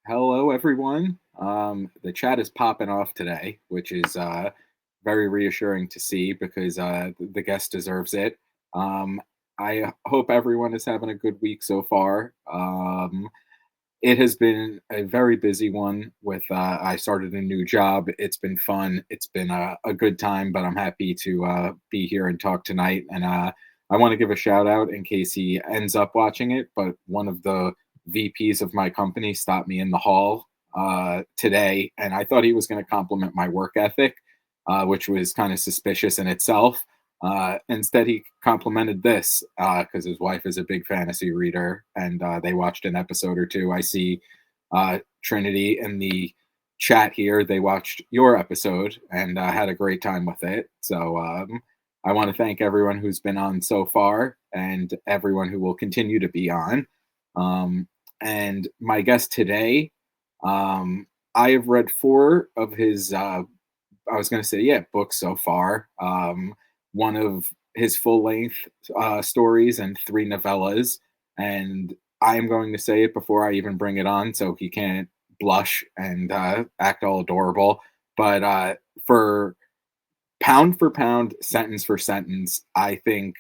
Hello, everyone. The chat is popping off today, which is very reassuring to see because the guest deserves it. Um, I hope everyone is having a good week so far. It has been a very busy one with I started a new job. It's been fun. It's been a good time, but I'm happy to be here and talk tonight. And I want to give a shout out in case he ends up watching it. But one of the VPs of my company stopped me in the hall today, and I thought he was going to compliment my work ethic, which was kind of suspicious in itself. Instead, he complimented this because his wife is a big fantasy reader, and they watched an episode or two. I see Trinity in the chat here. They watched your episode and had a great time with it. So I want to thank everyone who's been on so far and everyone who will continue to be on. And my guest today, I have read four of his I was going to say, yeah, books so far. One of his full length stories and three novellas. And I am going to say it before I even bring it on so he can't blush and act all adorable. But for pound, sentence for sentence, I think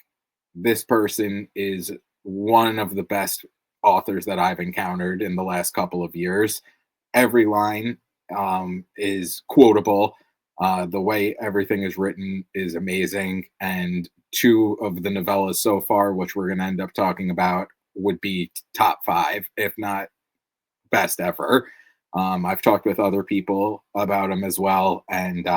this person is one of the best authors that I've encountered in the last couple of years. Every line is quotable. The way everything is written is amazing. And two of the novellas so far, which we're going to end up talking about, would be top five, if not best ever. I've talked with other people about him as well, and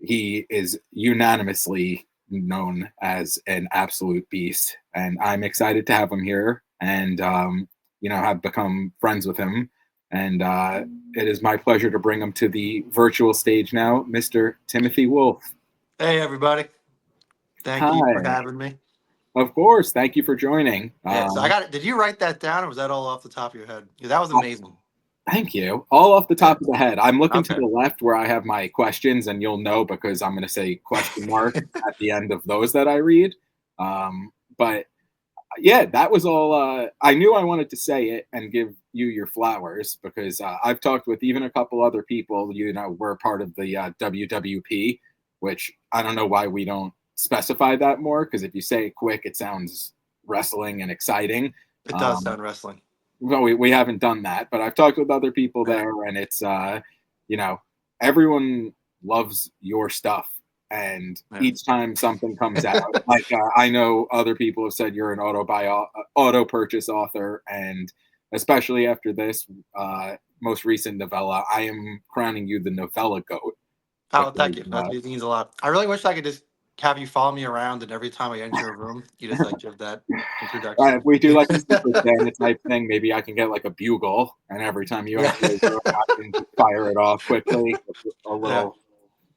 he is unanimously known as an absolute beast. And I'm excited to have him here and, have become friends with him. And it is my pleasure to bring him to the virtual stage now, Mr. Timothy Wolff. Hey, everybody. Thank you for Hi. having me. Of course. Thank you for joining. Yeah, so I got it. Did you write that down or was that all off the top of your head? Yeah, that was amazing. Thank you. All off the Yeah. top of the head. I'm looking to Okay. the left where I have my questions, and you'll know because I'm going to say question mark at the end of those that I read. But yeah, that was all. I knew I wanted to say it and give you your flowers because I've talked with even a couple other people. We're part of the WWP, which I don't know why we don't specify that more because if you say it quick, it sounds wrestling and exciting. It does Um, sound wrestling. well, we haven't done that, but I've talked with other people Yeah. there, and it's you know, everyone loves your stuff. And Yeah. each time something comes out, like I know other people have said you're an auto purchase author, and especially after this most recent novella, I am crowning you the novella goat Oh, thank because you. That means a lot. I really wish I could just have you follow me around and every time I enter a room, you just like give that if introduction. we do like a Secret Santa type thing, maybe I can get like a bugle, and every time you Yeah. enter the room, I can just fire it off quickly. A Yeah. little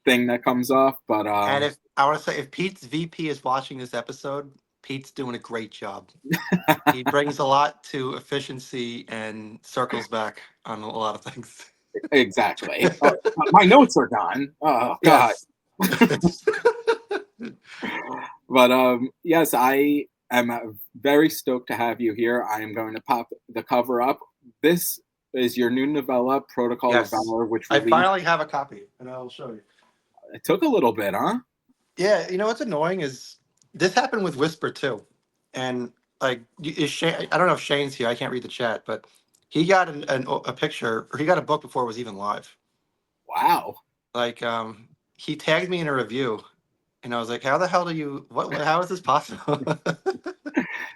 thing that comes off. But And if I want to say, if Pete's VP is watching this episode, Pete's doing a great job. He brings a lot to efficiency and circles back on a lot of things. exactly. My notes are gone. Oh God. Yes. But yes, I am very stoked to have you here. I am going to pop the cover up. This is your new novella, Protocol of Yes. Valor, which I released. finally have a copy, and I'll show you. It took a little bit, huh? Yeah, you know what's annoying is this happened with Whisper too, and like is Shane? I don't know if Shane's here. I can't read the chat, but he got a picture or he got a book before it was even live. Wow. Like he tagged me in a review, and I was like, "How the hell do you? How is this possible?"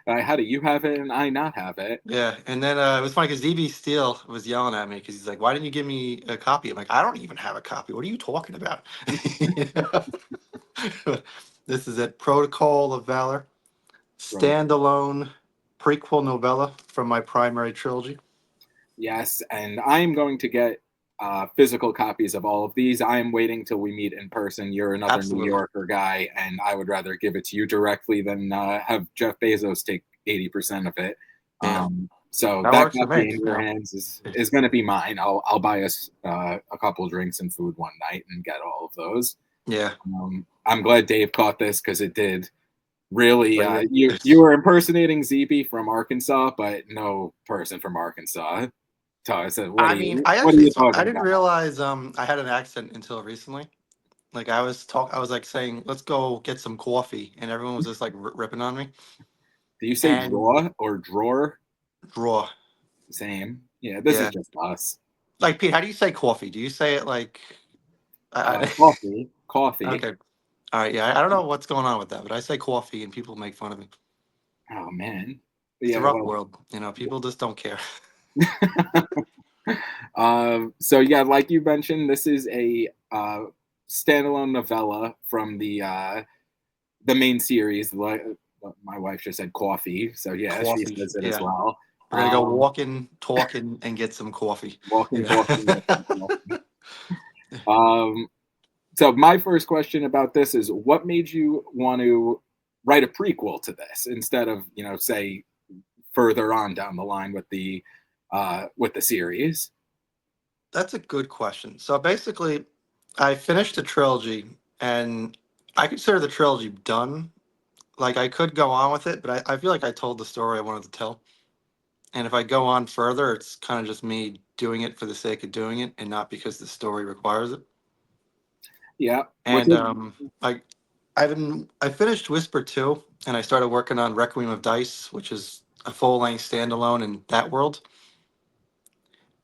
How do you have it and I not have it? Yeah, and then it was funny because DB Steele was yelling at me because he's like, "Why didn't you give me a copy?" I'm like, "I don't even have a copy. What are you talking about?" You know? This is it. Protocol of Valor, Right. standalone prequel novella from my primary trilogy. Yes, and I am going to get physical copies of all of these. I am waiting till we meet in person. You're another New Absolutely. Yorker guy, and I would rather give it to you directly than have Jeff Bezos take 80% of it. Yeah, So that that works for copy me. in your Yeah, hands is going to be mine. I'll buy us a couple drinks and food one night and get all of those. yeah. I'm glad Dave caught this because it did really. But You were impersonating ZB from Arkansas, but no person from Arkansas. So I said, I mean, what are you I talking didn't about? realize I had an accent until recently. Like I was like saying, let's go get some coffee, and everyone was just like ripping on me. Do you say And draw or drawer? draw, Same. Yeah, this is yeah. just us. Like Pete, how do you say coffee? Do you say it like? Coffee, coffee. Okay, all right, yeah. I don't know what's going on with that, but I say coffee, and people make fun of me. Oh man. It's a Yeah, rough well, world, you know. People just don't care. so yeah, like you mentioned, this is a standalone novella from the main series. Like my wife just said coffee, so yeah, she Coffee, says it as yeah. well. We're gonna go Um, walking, talking, and get some coffee. walking, talking, Yeah. get some coffee. Um, so my first question about this is, what made you want to write a prequel to this instead of, say further on down the line with the series? That's a good question. So basically, I finished the trilogy, and I consider the trilogy done. Like I could go on with it, but I feel like I told the story I wanted to tell. And if I go on further, it's kind of just me doing it for the sake of doing it, and not because the story requires it. Yeah, which And is like I finished Whisper 2, and I started working on Requiem of Dice, which is a full length standalone in that world.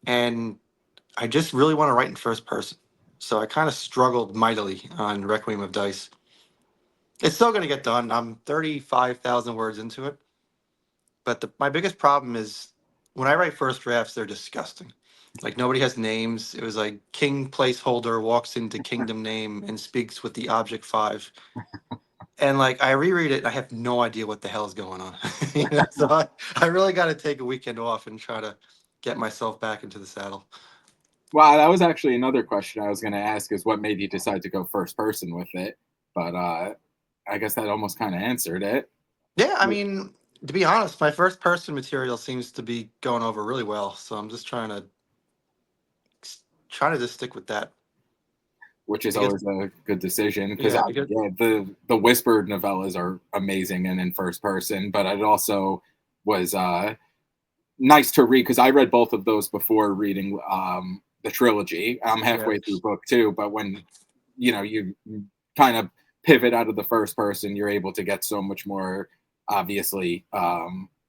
And I just really want to write in first person. So I kind of struggled mightily on Requiem of Dice. It's still going to get done. I'm 35,000 words into it. But my biggest problem is when I write first drafts, they're disgusting. Like nobody has names. It was like king placeholder walks into kingdom name and speaks with the object five. And like I reread it, and I have no idea what the hell is going on. So I really got to take a weekend off and try to get myself back into the saddle. Wow, that was actually another question I was going to ask, is what made you decide to go first person with it? But I guess that almost kind of answered it. Yeah, I mean, to be honest, my first person material seems to be going over really well. So I'm just trying to just stick with that Which is because always a good decision, because yeah, because yeah, the whispered novellas are amazing and in first person, but it also was nice to read because I read both of those before reading the trilogy. I'm yeah, halfway through book two, but when you kind of pivot out of the first person, you're able to get so much more obviously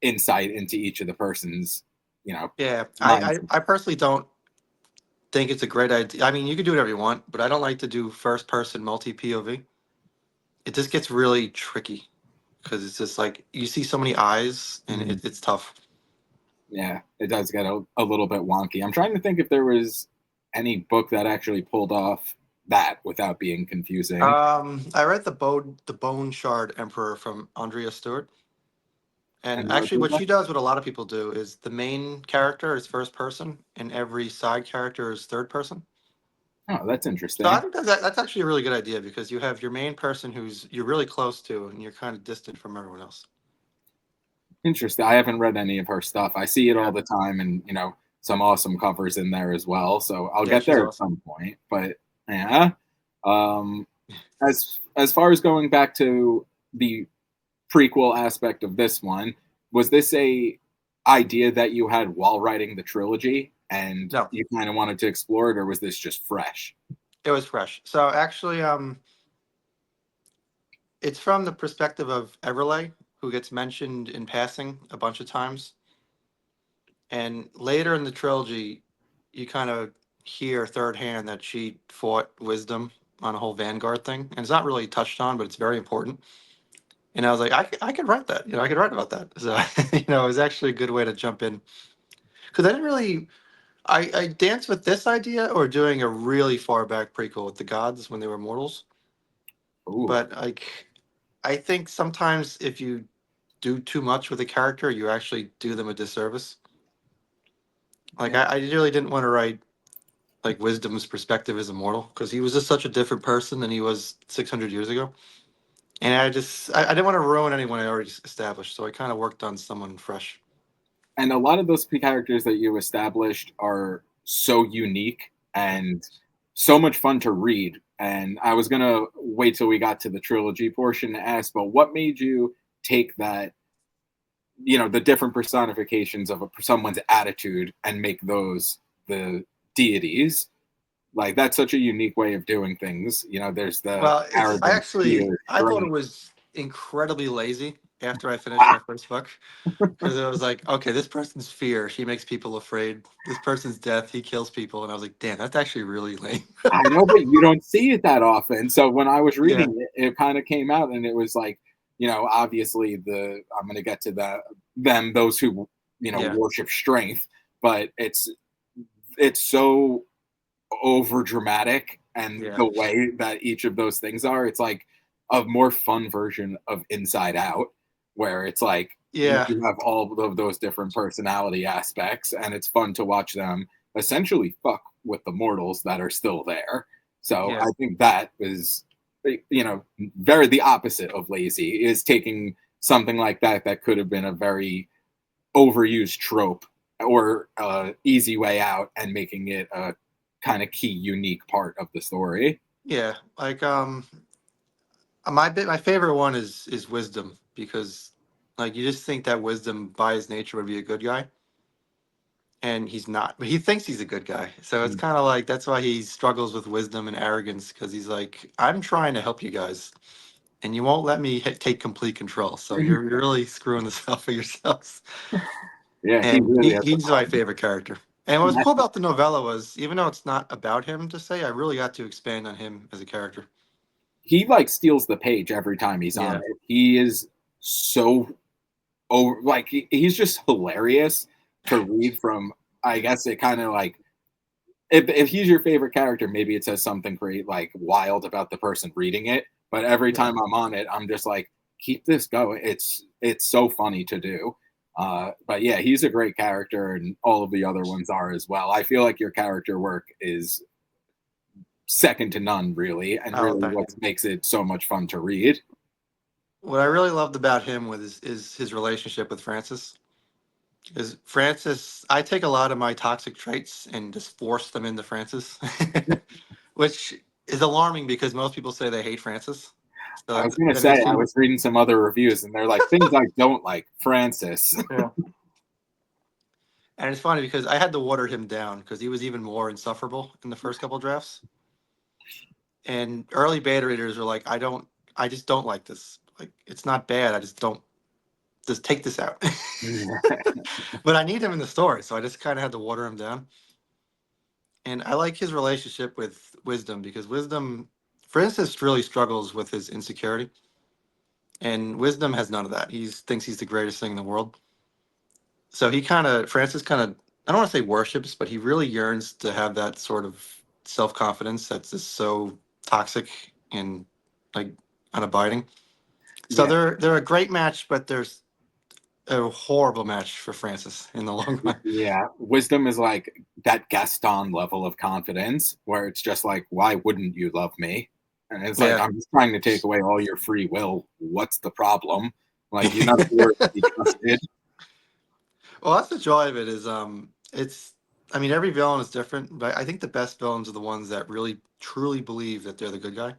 insight into each of the person's you know yeah. minds. I personally don't think it's a great idea. I mean, you can do whatever you want, but I don't like to do first person multi POV. It just gets really tricky because it's just like you see so many eyes and Mhm. it's tough. Yeah, it does get a little bit wonky. I'm trying to think if there was any book that actually pulled off that without being confusing. I read the Bone Shard Emperor from Andrea Stewart. And And what actually, was what that? she does, what a lot of people do, is the main character is first person, and every side character is third person. Oh, that's So I interesting. think that's actually a really good idea because you have your main person who's you're really close to, and you're kind of distant from everyone else. Interesting. I haven't read any of her stuff. I see it all Yeah, the time, and some awesome covers in there as well. So I'll yeah, get she's there at awesome. some point. But yeah, um, as far as going back to the prequel aspect of this one, was this a idea that you had while writing the trilogy, and No, you kind of wanted to explore it, or was this just fresh? it was fresh. So actually, it's from the perspective of Everlay, who gets mentioned in passing a bunch of times, and later in the trilogy, you kind of hear third hand that she fought Wisdom on a whole Vanguard thing, and it's not really touched on, but it's very important. And I was like, I could write that. I could write about that. So it was actually a good way to jump in because I didn't really. I danced with this idea or doing a really far back prequel with the gods when they were mortals. Ooh, But like, I think sometimes if you do too much with a character, you actually do them a disservice. Like yeah. I really didn't want to write like Wisdom's perspective as immortal because he was just such a different person than he was 600 years ago. And I didn't want to ruin anyone I already established, so I kind of worked on someone fresh. And a lot of those characters that you established are so unique and so much fun to read. And I was gonna wait till we got to the trilogy portion to ask, but what made you take that the different personifications of someone's attitude and make those the deities. Like that's such a unique way of doing things. There's the Well, arrogance, fear, I thought it strength. was incredibly lazy after I finished Ah, my first book, because it was like, okay, this person's fear, she makes people afraid. This person's death, he kills people, and I was like, damn, that's actually really lame. I know, but you don't see it that often. So when I was Yeah, reading it, it kind of came out, and it was like, obviously I'm going to get to those who yeah, worship strength, but it's so over dramatic, and yeah, the way that each of those things are, it's like a more fun version of Inside Out, where it's like yeah, you have all of those different personality aspects, and it's fun to watch them essentially fuck with the mortals that are still there. So yeah, I think that is, very the opposite of lazy, is taking something like that could have been a very overused trope or easy way out, and making it a kind of key unique part of the story. yeah. Like, my favorite one is wisdom, because like you just think that wisdom by his nature would be a good guy, and he's not, but he thinks he's a good guy. So it's Mm. kind of like that's why he struggles with wisdom and arrogance, because he's like, I'm trying to help you guys, and you won't let me take complete control. So you're really screwing this up for yourselves. Yeah, he And really has a he's my problem. favorite character. And what was And cool about the novella was, even though it's not about him to say, I really got to expand on him as a character. he like steals the page every time he's on Yeah, it. He is so over, like he's just hilarious to read from. I guess it kind of like, if he's your favorite character, maybe it says something great, like wild about the person reading it. But every yeah. time I'm on it, I'm just like, keep this going. It's so funny to do. But yeah, he's a great character, and all of the other ones are as well. I feel like your character work is second to none, really, and Oh, really thank what you. makes it so much fun to read. What I really loved about him is his relationship with Francis. Is Francis, I take a lot of my toxic traits and just force them into Francis, which is alarming because most people say they hate Francis. So I was gonna that say, makes I you, was reading some other reviews, and they're like, things I don't like, Francis. yeah. And it's funny because I had to water him down because he was even more insufferable in the first couple drafts. And early beta readers were like, I just don't like this. Like, it's not bad. I just don't, just take this out. But I need him in the story. So I just kind of had to water him down. And I like his relationship with Wisdom, because Wisdom, for instance, really struggles with his insecurity. And Wisdom has none of that. He thinks he's the greatest thing in the world. So Francis kind of, I don't want to say worships, but he really yearns to have that sort of self confidence that's just so toxic and like unabiding. So Yeah, they're a great match, but there's a horrible match for Francis in the long run. yeah. Wisdom is like that Gaston level of confidence, where it's just like, why wouldn't you love me? And it's like, Yeah. I'm just trying to take away all your free will. What's the problem? Like, you're not worth to be trusted. Well, that's the joy of it. Is it's. I mean, every villain is different, but I think the best villains are the ones that really truly believe that they're the good guy.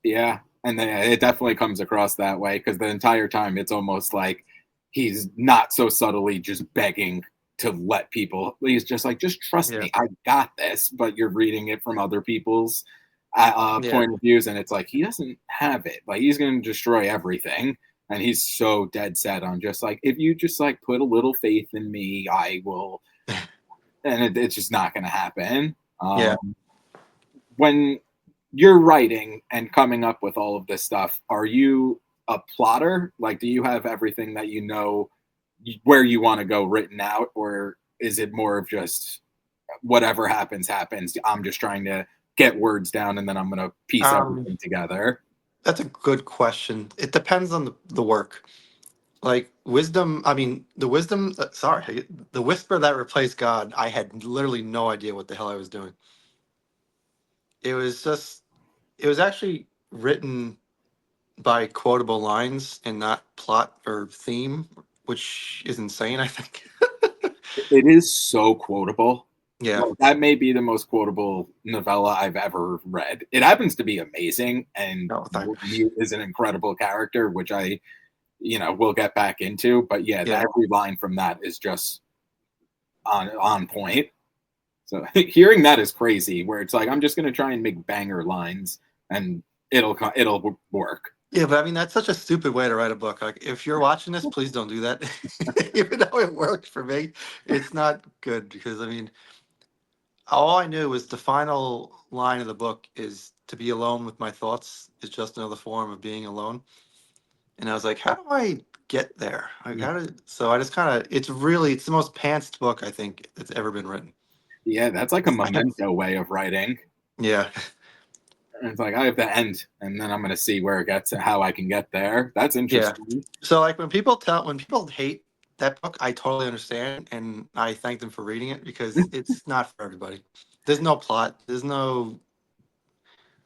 Yeah, and then it definitely comes across that way, because the entire time it's almost like he's not so subtly just begging to let people. He's just like, just trust Yeah. me, I got this. But you're reading it from other people's Yeah. point of views, and it's like he doesn't have it. Like he's going to destroy everything, and he's so dead set on just like, if you just like put a little faith in me, I will. And it's just not going to happen. Yeah. When you're writing and coming up with all of this stuff, are you a plotter? Like, do you have everything that where you want to go written out, or is it more of just whatever happens, happens? I'm just trying to get words down, and then I'm going to piece Um, everything together. that's a good question. It depends on the work. Like wisdom, I mean, the wisdom. Sorry, the whisper that replaced God. I had literally no idea what the hell I was doing. It was just. It was actually written by quotable lines and not plot or theme, which is insane, I think. It is so quotable. Yeah. Like, that may be the most quotable novella I've ever read. It happens to be amazing, and No, thank he is an incredible character, which I we'll get back into. But yeah, Yeah. every line from that is just on point. So hearing that is crazy. Where it's like I'm just gonna try and make banger lines, and it'll work. Yeah, but I mean that's such a stupid way to write a book. Like if you're watching this, please don't do that. Even though it worked for me, it's not good because I mean all I knew was the final line of the book is to be alone with my thoughts is just another form of being alone. And I was like, how do I get there? Like how did so I just kind of it's the most pantsed book I think that's ever been written. Yeah, that's like a I have memento way of writing. yeah. And it's like I have the end, and then I'm gonna see where it gets, how I can get there. That's Yeah. interesting. So like when people hate that book, I totally understand and I thank them for reading it because it's not for everybody. There's no plot. There's no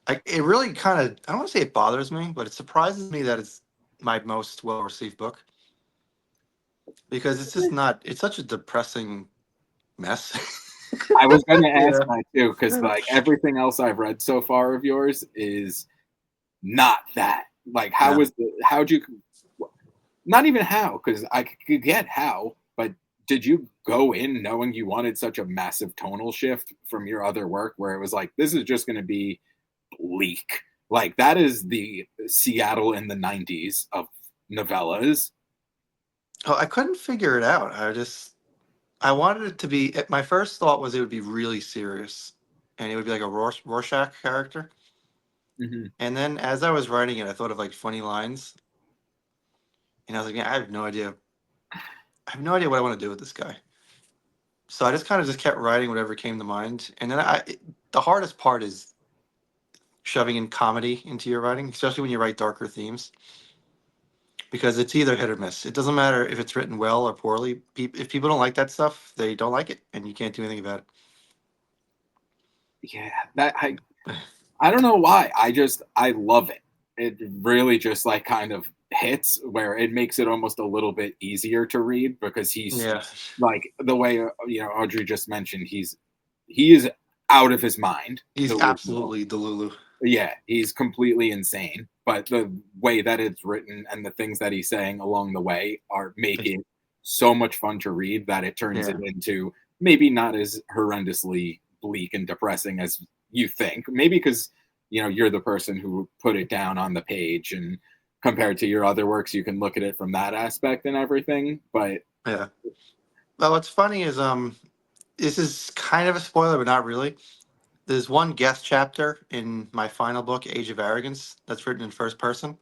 like it really kind of I don't want to say it bothers me, but it surprises me that it's my most well received book because it's just not it's such a depressing mess. I was gonna ask Yeah. that too, because like everything else I've read so far of yours is not that. Like, Yeah. how'd you, not even how, because I could get how, but did you go in knowing you wanted such a massive tonal shift from your other work where it was like, this is just gonna be bleak? Like, that is the Seattle in the 90s of novellas. Oh, I couldn't figure it out. I wanted it to be my first thought was it would be really serious and it would be like a Rorschach character. Mhm. And then as I was writing it, I thought of like funny lines, and I was like, "Man, I have no idea what I want to do with this guy." So I just kind of just kept writing whatever came to mind. And then the hardest part is shoving in comedy into your writing, especially when you write darker themes, because it's either hit or miss. It doesn't matter if it's written well or poorly. If people don't like that stuff, they don't like it, and you can't do anything about Yeah, that it. I don't know why. I love it. It really just like kind of hits where it makes it almost a little bit easier to read because he's Yeah, like the way Audrey just mentioned. He is out of his mind. he's Delusional. absolutely Delulu. Yeah, he's completely insane. But the way that it's written and the things that he's saying along the way are make it so much fun to read that it turns it Yeah, into maybe not as horrendously bleak and depressing as you think. Maybe because you're the person who put it down on the page, and compared to your other works, you can look at it from that aspect and everything. But yeah. Well, what's funny is this is kind of a spoiler, but not really. There's one guest chapter in my final book, Age of Arrogance, that's written in first person.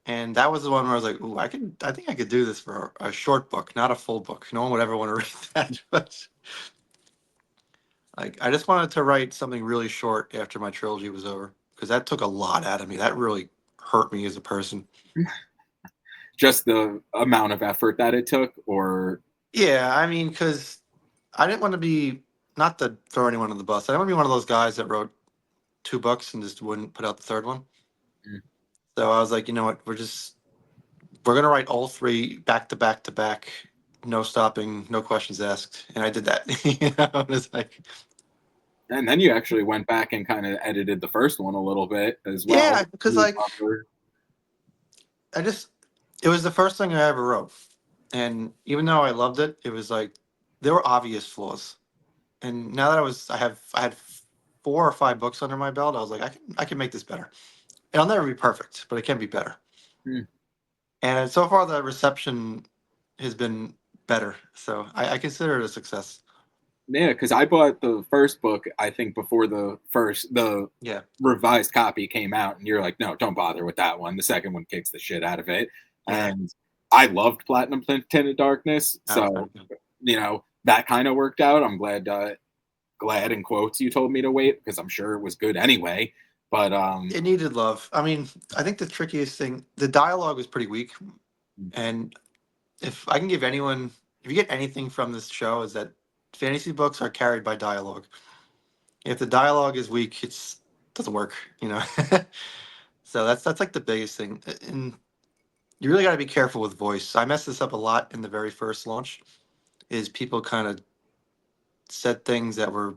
And that was the one where I was like, ooh, I think I could do this for a short book, not a full book. No one would ever want to read that. But like, I just wanted to write something really short after my trilogy was over because that took a lot out of me. That really hurt me as a person. just the amount of effort that it took, or Yeah, I mean, because I didn't want to be, not to throw anyone on the bus, I didn't want to be one of those guys that wrote two books and just wouldn't put out the third one. mm, So I was like, you know what, we're gonna write all three back to back to back, no stopping, no questions asked, and I did that. It was like, and then you actually went back and kind of edited the first one a little bit as well. yeah, because like I just, it was the first thing I ever wrote, and even though I loved it, it was like there were obvious flaws. And now that I had 4 or 5 books under my belt, I was like, I can make this better. It'll never be perfect, but it can be better. Mm. And so far, the reception has been better, so I consider it a success. Yeah, because I bought the first book, I think, before the Yeah, revised copy came out, and you're like, no, don't bother with that one. The second one kicks the shit out of it, yeah. and I loved Platinum Tinted Darkness, Okay. so that kind of worked out. I'm glad in quotes you told me to wait because I'm sure it was good anyway. But It needed love. I mean, I think the trickiest thing, the dialogue was pretty weak. And if I can give anyone, if you get anything from this show, is that fantasy books are carried by dialogue. If the dialogue is weak, it's doesn't work. You know. So that's like the biggest thing. And you really got to be careful with voice. I messed this up a lot in the very first launch. Is people kind of said things that were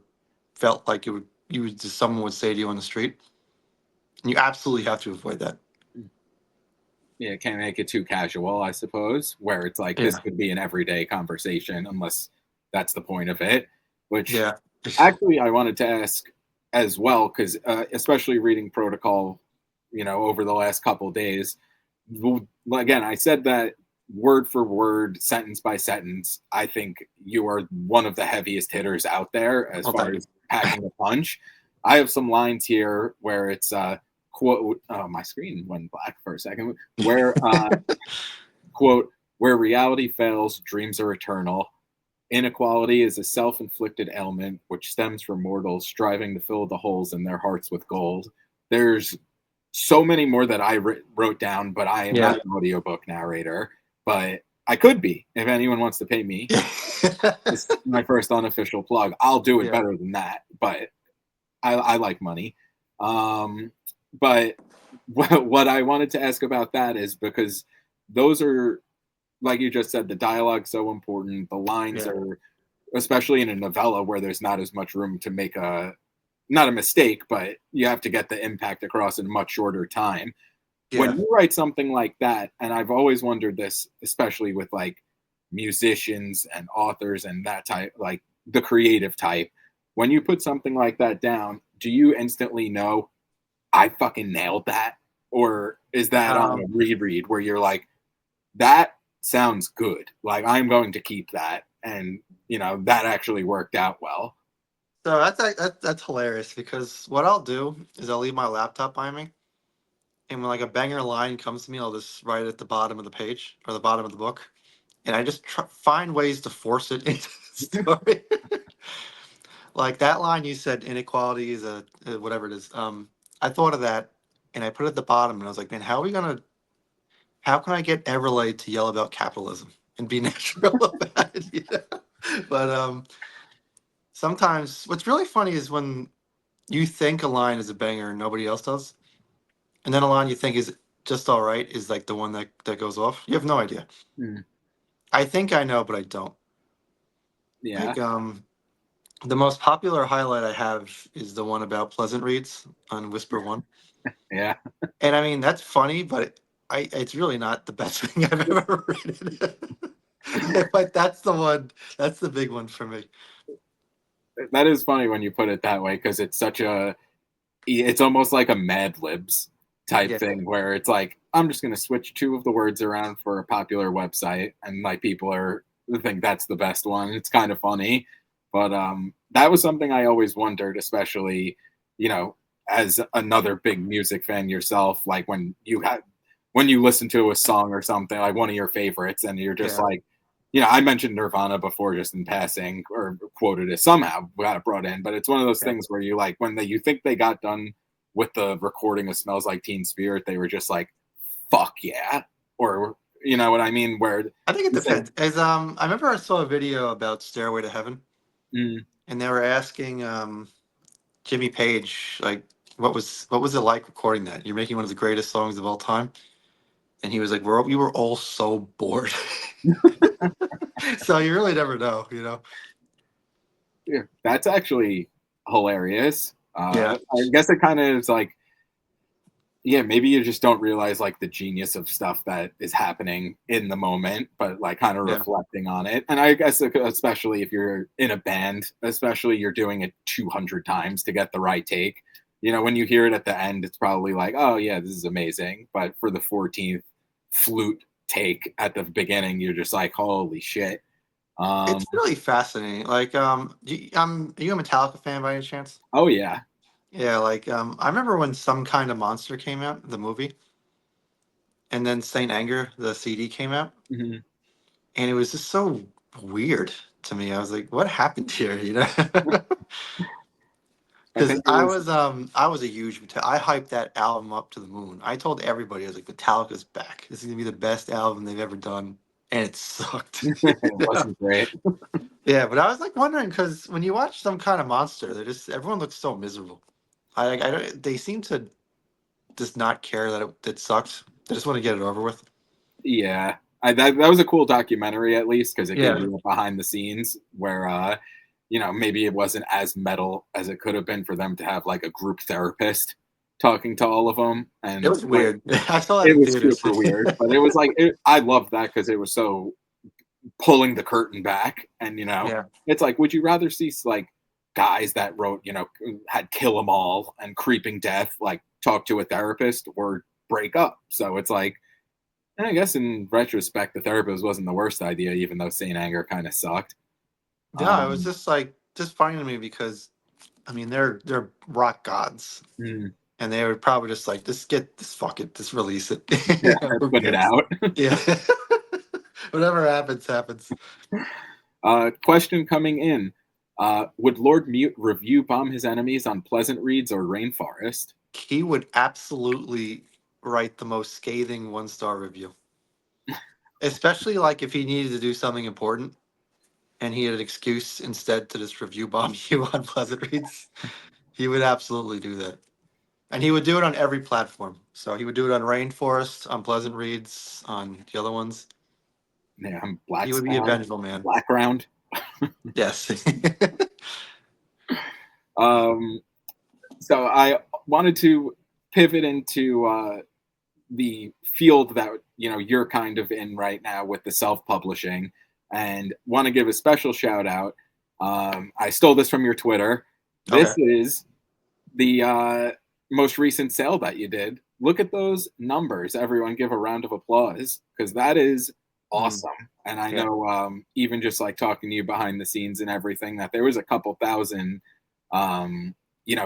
felt like it would you would just someone would say to you on the street. And you absolutely have to avoid that. Yeah, can't make it too casual, I suppose, where it's like this Yeah, could be an everyday conversation unless that's the point of it. Which yeah, actually I wanted to ask as well, because especially reading Protocol, over the last couple days, again, I said that word for word, sentence by sentence, I think you are one of the heaviest hitters out there as well, far thank you. as packing a punch. I have some lines here where it's quote. Oh, my screen went black for a second. Where quote, where reality fails, dreams are eternal. Inequality is a self inflicted ailment which stems from mortals striving to fill the holes in their hearts with gold. There's so many more that I wrote down, but I am not Yeah. an audiobook narrator. But I could be if anyone wants to pay me. This is my first unofficial plug. I'll do it Yeah. better than that, but I like money. Um, but what I wanted to ask about that is because those are, like you just said, the dialogue's so important. The lines Yeah. are, especially in a novella where there's not as much room to make not a mistake, but you have to get the impact across in a much shorter time. When Yeah. you write something like that, and I've always wondered this, especially with like musicians and authors and that type, like the creative type, when you put something like that down, do you instantly know I fucking nailed that? Or is that on a Um, reread where you're like, that sounds good. Like I'm going to keep that, and that actually worked out well. so that's hilarious because what I'll do is I'll leave my laptop by me, and when like a banger line comes to me, I'll just write it at the bottom of the page or the bottom of the book, and I just find ways to force it into the story. Like that line you said, inequality is whatever it is. I thought of that, and I put it at the bottom, and I was like, man, how can I get Everlay to yell about capitalism and be natural about it? But sometimes what's really funny is when you think a line is a banger and nobody else does, and then a line you think is just all right is like the one that goes off. You have no idea. Hmm. I think I know, but I don't. Yeah, Like the most popular highlight I have is the one about pleasant reads on Whisper One, yeah. and I mean that's funny, but it's really not the best thing I've ever written. But that's the one. That's the big one for me. That is funny when you put it that way because it's almost like a Mad Libs type Yeah, thing where it's like I'm just going to switch two of the words around for a popular website, and like people are think that's the best one. It's kind of funny, but that was something I always wondered, especially you know as another big music fan yourself, like when you listen to a song or something like one of your favorites, and you're just yeah, like. I mentioned Nirvana before just in passing or quoted it somehow, got it brought in, but it's one of those yeah. things where you like when you think they got done with the recording of Smells Like Teen Spirit, they were just like, fuck yeah. Or you know what I mean? Where I think it you said, depends. As I remember I saw a video about Stairway to Heaven, mm, and they were asking Jimmy Page like what was it like recording that? You're making one of the greatest songs of all time, and he was like, we were all so bored." So you really never know. yeah, that's actually hilarious. Yeah, I guess it kind of is like, yeah, maybe you just don't realize like the genius of stuff that is happening in the moment, but like kind of yeah, reflecting on it. And I guess especially if you're in a band, especially you're doing it 200 times to get the right take. When you hear it at the end, it's probably like, oh yeah, this is amazing. But for the 14th flute take at the beginning, you're just like, holy shit. Um, it's really fascinating. Like are you a Metallica fan by any chance? oh yeah. Yeah, like I remember when Some Kind of Monster came out, the movie, and then Saint Anger, the CD came out, Mhm. and it was just so weird to me. I was like, "What happened here?" I Because think it was, I was a huge I hyped that album up to the moon. I told everybody I was like, "Metallica's back. This is gonna be the best album they've ever done," and it sucked. it wasn't great. Yeah, but I was like wondering because when you watch Some Kind of Monster, they're just everyone looks so miserable. I don't. They seem to just not care that it sucks. They just want to get it over with. Yeah, that was a cool documentary at least because it gave Yeah. you a behind the scenes where maybe it wasn't as metal as it could have been for them to have like a group therapist talking to all of them, It and was weird. I saw that it in was theaters. super weird. But it was like I loved that because it was so pulling the curtain back, and Yeah. it's like, would you rather see like guys that wrote, had Kill 'Em All and Creeping Death, like talk to a therapist or break up? So it's like, I guess in retrospect, the therapist wasn't the worst idea, even though Saint Anger kind of sucked. Yeah, it was Um, just like just funny to me because I mean they're rock gods. mm, And they were probably just like, just get this fuck it, just release it. yeah, Who put it cares? out. Yeah. Whatever happens, happens. Question coming in. Would Lord Mute review Bomb His Enemies on Pleasant Reads or Rainforest? He would absolutely write the most scathing 1-star review. Especially like if he needed to do something important and he had an excuse instead to just review bomb you on Pleasant Reads. He would absolutely do that. And he would do it on every platform. So he would do it on Rainforest, on Pleasant Reads, on the other ones. Yeah, I'm He would be a Blackstone, vengeful man. Blackground. Yes. Um, so I wanted to pivot into the field that you're kind of in right now with the self-publishing, and want to give a special shout out. I stole this from your Twitter. This Okay. is the most recent sale that you did. Look at those numbers. Everyone give a round of applause because that is Mm, awesome. And I yeah. know even just like talking to you behind the scenes and everything, that there was a couple thousand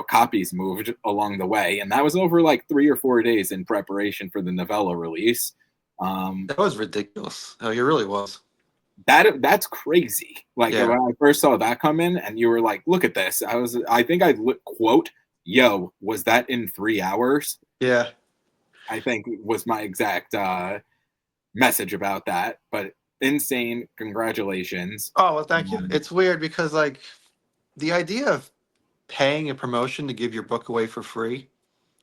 copies moved along the way, and that was over like 3 or 4 days in preparation for the novella release. um That was ridiculous. Oh, it really was. that's crazy. Like when Yeah. I first saw that come in and you were like, look at this, I think quote, yo, was that in 3 hours? Yeah. I think was my exact message about that. But insane, congratulations. Oh, well, thank you. um, It's weird because, like, the idea of paying a promotion to give your book away for free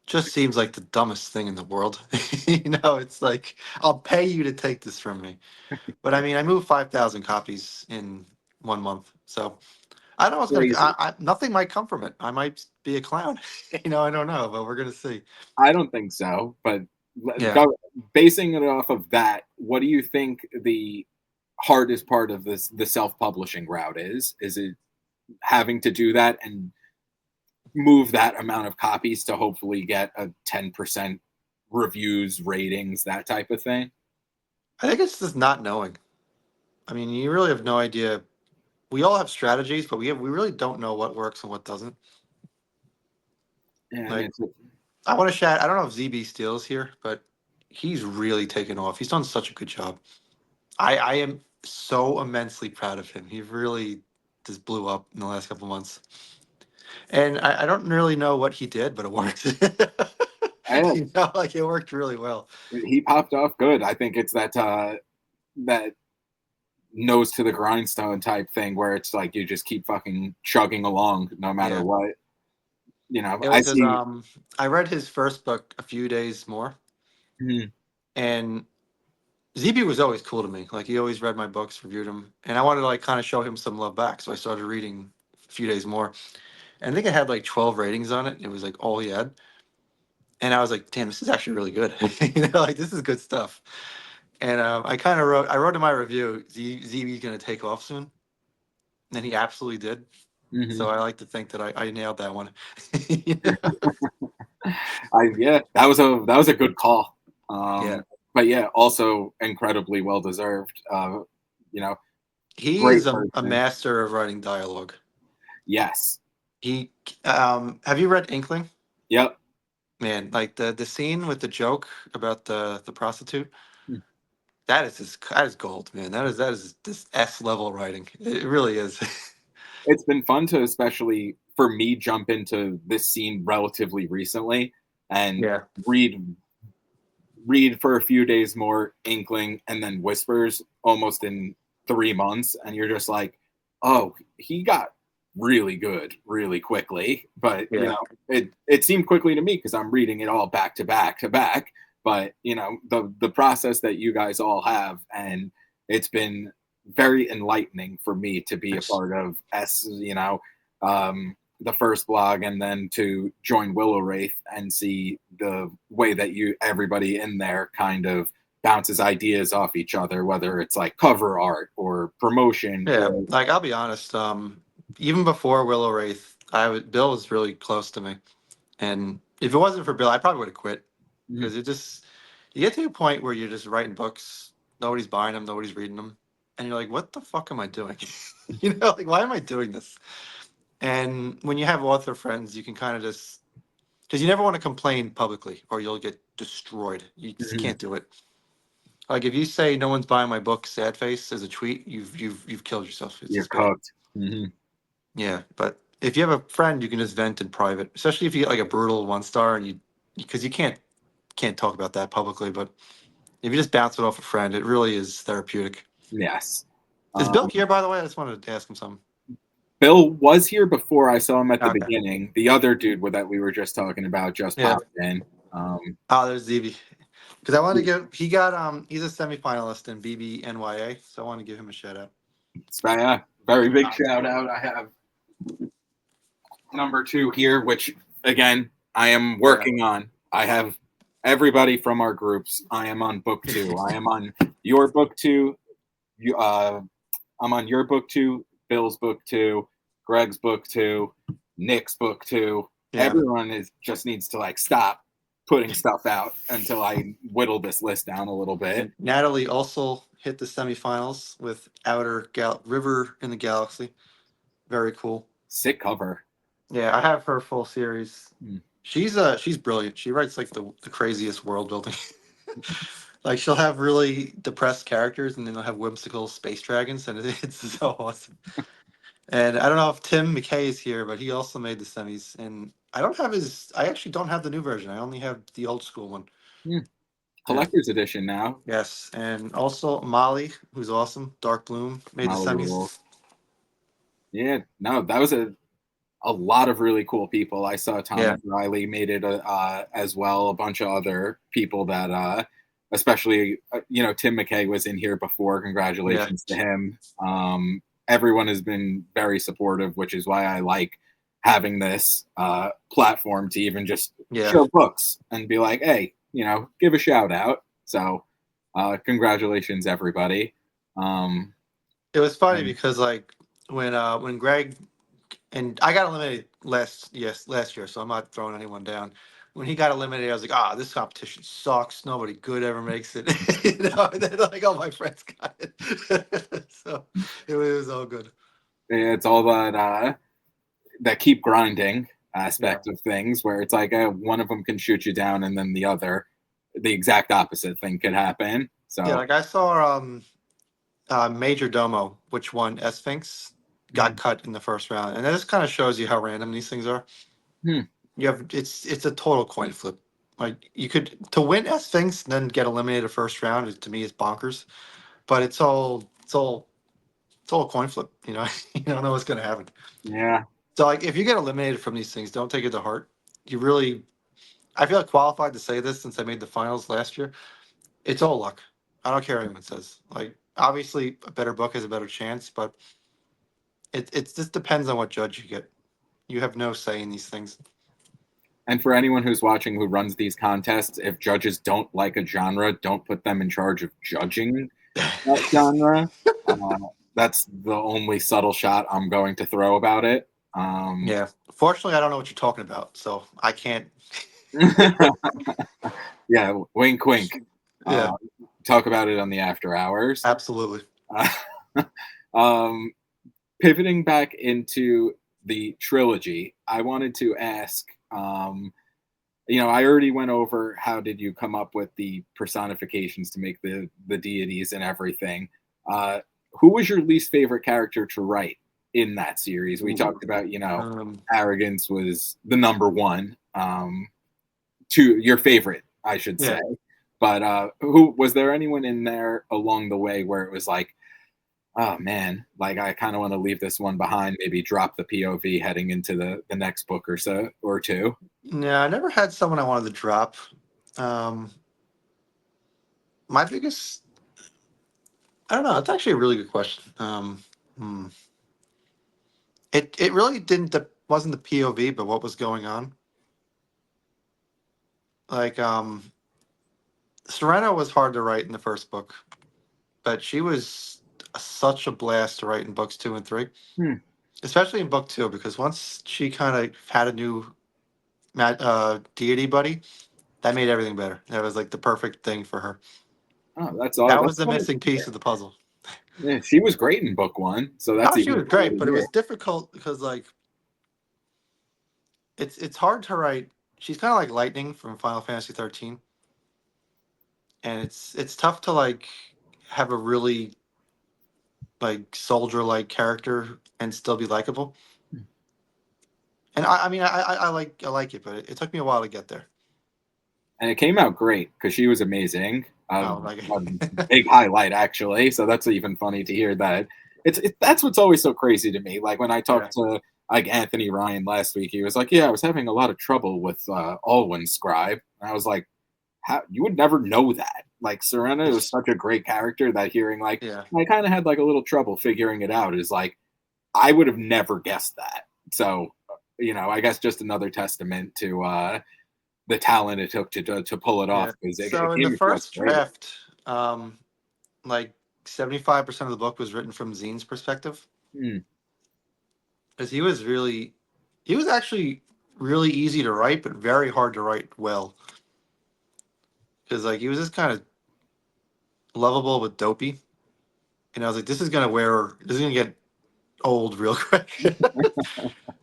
just seems like the dumbest thing in the world. It's like, I'll pay you to take this from me. But I mean, I moved 5,000 copies in 1 month. So I don't know what's going to, Crazy. nothing might come from it. I might be a clown. I don't know, but we're going to see. I don't think so, but Yeah. go, basing it off of that, what do you think the hardest part of the self-publishing route is? Is it having to do that and move that amount of copies to hopefully get a 10% reviews, ratings, that type of thing? I think it's just not knowing. I mean, you really have no idea. We all have strategies, but we really don't know what works and what doesn't. And Like, it's I want to shout. I don't know if ZB Steele's here, but he's really taken off. He's done such a good job. I am so immensely proud of him. He really just blew up in the last couple months, and I don't really know what he did, but it worked. I, Like it worked really well. he popped off good. I think it's that nose to the grindstone type thing where it's like you just keep fucking chugging along no matter Yeah, what. it I was his. see. I read his first book, A Few Days More, Mhm, and ZB was always cool to me. Like he always read my books, reviewed them, and I wanted to like kind of show him some love back. So I started reading A Few Days More, and I think it had like 12 ratings on it. It was like all he had, and I was like, damn, this is actually really good. Like this is good stuff. And I wrote in my review, ZB's gonna take off soon, and he absolutely did. So mhm. I like to think that I nailed that one. Yeah, that was a good call. Yeah, But yeah, also incredibly well deserved. You know, he great is a person. master of writing dialogue. Yes. He, have you read Inkling? Yep. Man, like the scene with the joke about the prostitute, Hmm. that is gold, man. That is this S level writing. It really is. It's been fun to, especially for me, jump into this scene relatively recently and Yeah. read read for a few days more Inkling and then Whispers almost in 3 months, and you're just like, oh, he got really good really quickly. But Yeah. it seemed quickly to me because I'm reading it all back to back to back. But the process that you guys all have, and it's been very enlightening for me to be a Nice. part of. Um, the first blog and then to join Willow Wraith and see the way that everybody in there kind of bounces ideas off each other, whether it's like cover art or promotion Yeah, or like I'll be honest. Even before Willow Wraith, Bill was really close to me, and if it wasn't for Bill, I probably would have quit mm, because it just you get to a point where you're just writing books, nobody's buying them, nobody's reading them, and you're like, what the fuck am I doing? Like why am I doing this? And when you have author friends, you can kind of just because you never want to complain publicly or you'll get destroyed. You just mhm, can't do it. Like if you say no one's buying my book, sad face as a tweet, you've killed yourself. It's you're just bad. cooked. Hmm. Yeah, but if you have a friend, you can just vent in private, especially if you get like a brutal 1 star and you because you can't talk about that publicly. But if you just bounce it off a friend, it really is therapeutic. Yes. Is Bill Um, here, by the way? I just wanted to ask him something. Bill was here before. I saw him at the Okay. beginning. The other dude that we were just talking about just Yeah. popped in. Um, Oh, there's ZB. Because I wanted to give he got he's a semifinalist in BBNYA, so I want to give him a shout out. so yeah, very big shout out. I have number two here, which again I am Yeah. working on. I have everybody from our groups. I am on book two. I am on your book two. You, I'm on your book two, Bill's book two, Greg's book two, Nick's book two. Yeah. Everyone is just needs to like stop putting stuff out until I whittle this list down a little bit. And Natalie also hit the semifinals with River in the Galaxy. Very cool. Sick cover. Yeah, I have her full series. Hmm. She's brilliant. She writes like the craziest world building. Like she'll have really depressed characters and then they'll have whimsical space dragons and it's so awesome. And I don't know if Tim McKay is here, but he also made the semis. And I actually don't have the new version. I only have the old school one. Hmm. Yeah. Collector's edition now. Yes. And also Molly, who's awesome. Dark Bloom made the Molly rules. semis. Yeah, no, that was a lot of really cool people. I saw Yeah. Thomas Riley made it as well. A bunch of other people that, especially Tim McKay was in here before. Yeah. Congratulations to him. Everyone has been very supportive, which is why I like having this platform to even just Yeah. show books and be like, hey, give a shout out. So, congratulations, everybody. Um, It was funny and because like when Greg and I got eliminated last year, so I'm not throwing anyone down. When he got eliminated, I was like, this competition sucks. Nobody good ever makes it. And then like all my friends got it. So it was all good. it's all that keep grinding Yeah. aspect of things where it's like one of them can shoot you down and then the exact opposite thing could happen. Yeah, So like I saw Major Domo, which won Sphinx, got mm, cut in the first round. And that just kind of shows you how random these things are. hmm, You have it's a total coin flip. Like you could to win Sphinx and then get eliminated first round to me is bonkers. But it's all a coin flip. You don't know what's gonna happen. yeah. So like if you get eliminated from these things, don't take it to heart. You really I feel like qualified to say this since I made the finals last year. It's all luck. I don't care what anyone says. Like obviously a better book has a better chance, but it just depends on what judge you get. You have no say in these things. And for anyone who's watching who runs these contests, if judges don't like a genre, don't put them in charge of judging that genre. Uh, that's the only subtle shot I'm going to throw about it. Yeah. Fortunately, I don't know what you're talking about, so I can't. Yeah, wink, wink. Yeah, Uh, talk about it on the after hours. absolutely. Uh, um, pivoting back into the trilogy, I wanted to ask. I already went over how did you come up with the personifications to make the deities and everything. Uh, who was your least favorite character to write in that series? We Ooh. talked about Um, arrogance was the number one. To your favorite, I should yeah. say. But who was there anyone in there along the way where it was like, oh man, like I kind of want to leave this one behind, maybe drop the POV heading into the next book or so or two. No, I never had someone I wanted to drop. Um, my biggest, I don't know. It's actually a really good question. Hmm. It really didn't. wasn't the POV, but what was going on. Like Serena was hard to write in the first book, but she was such a blast to write in books 2 and 3, Hmm. especially in book 2, because once she kind of had a new deity buddy, that made everything better. That was like the perfect thing for her. Oh, that's all. That was That's the funny to missing piece hear. of the puzzle. Yeah, she was great in book one, so that's Oh, she even was funny great, to but it hear. was difficult because like it's hard to write. She's kind of like Lightning from Final Fantasy 13, and it's tough to like have a really like soldier like character and still be likable. And I mean I like it, but it took me a while to get there. And it came out great because she was amazing. Oh, like A big highlight actually. So that's even funny to hear that. That's what's always so crazy to me. Like when I yeah, talked to like Anthony Ryan last week, he was like, "Yeah, I was having a lot of trouble with Alwyn Scribe," and I was like, "How you would never know that?" Like Serena is such a great character that hearing like yeah, I kind of had like a little trouble figuring it out. Is like I would have never guessed that. So I guess just another testament to the talent it took to pull it yeah. off because it So in the came across first great. draft, like 75% of the book was written from Zine's perspective, Mm, because he was actually really easy to write, but very hard to write well. Because like he was just kind of lovable but dopey, and I was like, this is gonna get old real quick.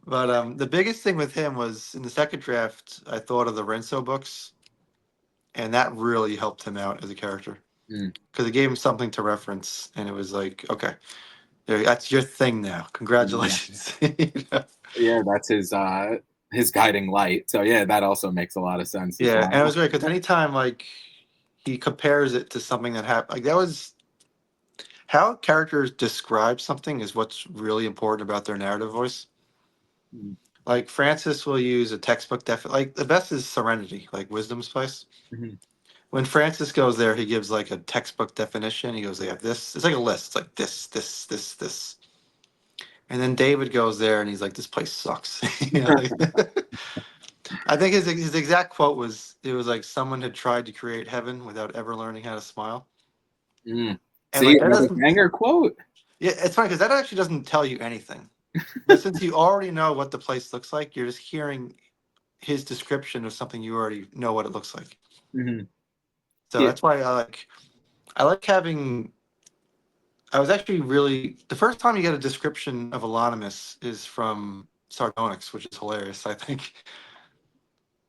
But the biggest thing with him was in the second draft, I thought of the Renso books, and that really helped him out as a character mm, because it gave him something to reference, and it was like, okay, that's your thing now. yeah, Congratulations. You know? yeah, that's his guiding light. So yeah, that also makes a lot of sense as Yeah, and it well. was great because anytime like he compares it to something that happened, like that was how characters describe something is what's really important about their narrative voice. Mm, Like Francis will use a textbook like the best is Serenity, like Wisdom's place. mhm, When Francis goes there, he gives like a textbook definition. He goes, they have this. It's like a list. It's like this. And then David goes there and he's like, this place sucks. You know, like, I think his exact quote was, it was like someone had tried to create heaven without ever learning how to smile. mm. And See like that another doesn't, banger quote. yeah, it's funny because that actually doesn't tell you anything. But since you already know what the place looks like, you're just hearing his description of something you already know what it looks like. Mhm. So Yeah, that's why I like having. I was actually really the first time you get a description of Anonymous is from Sardonyx, which is hilarious. I think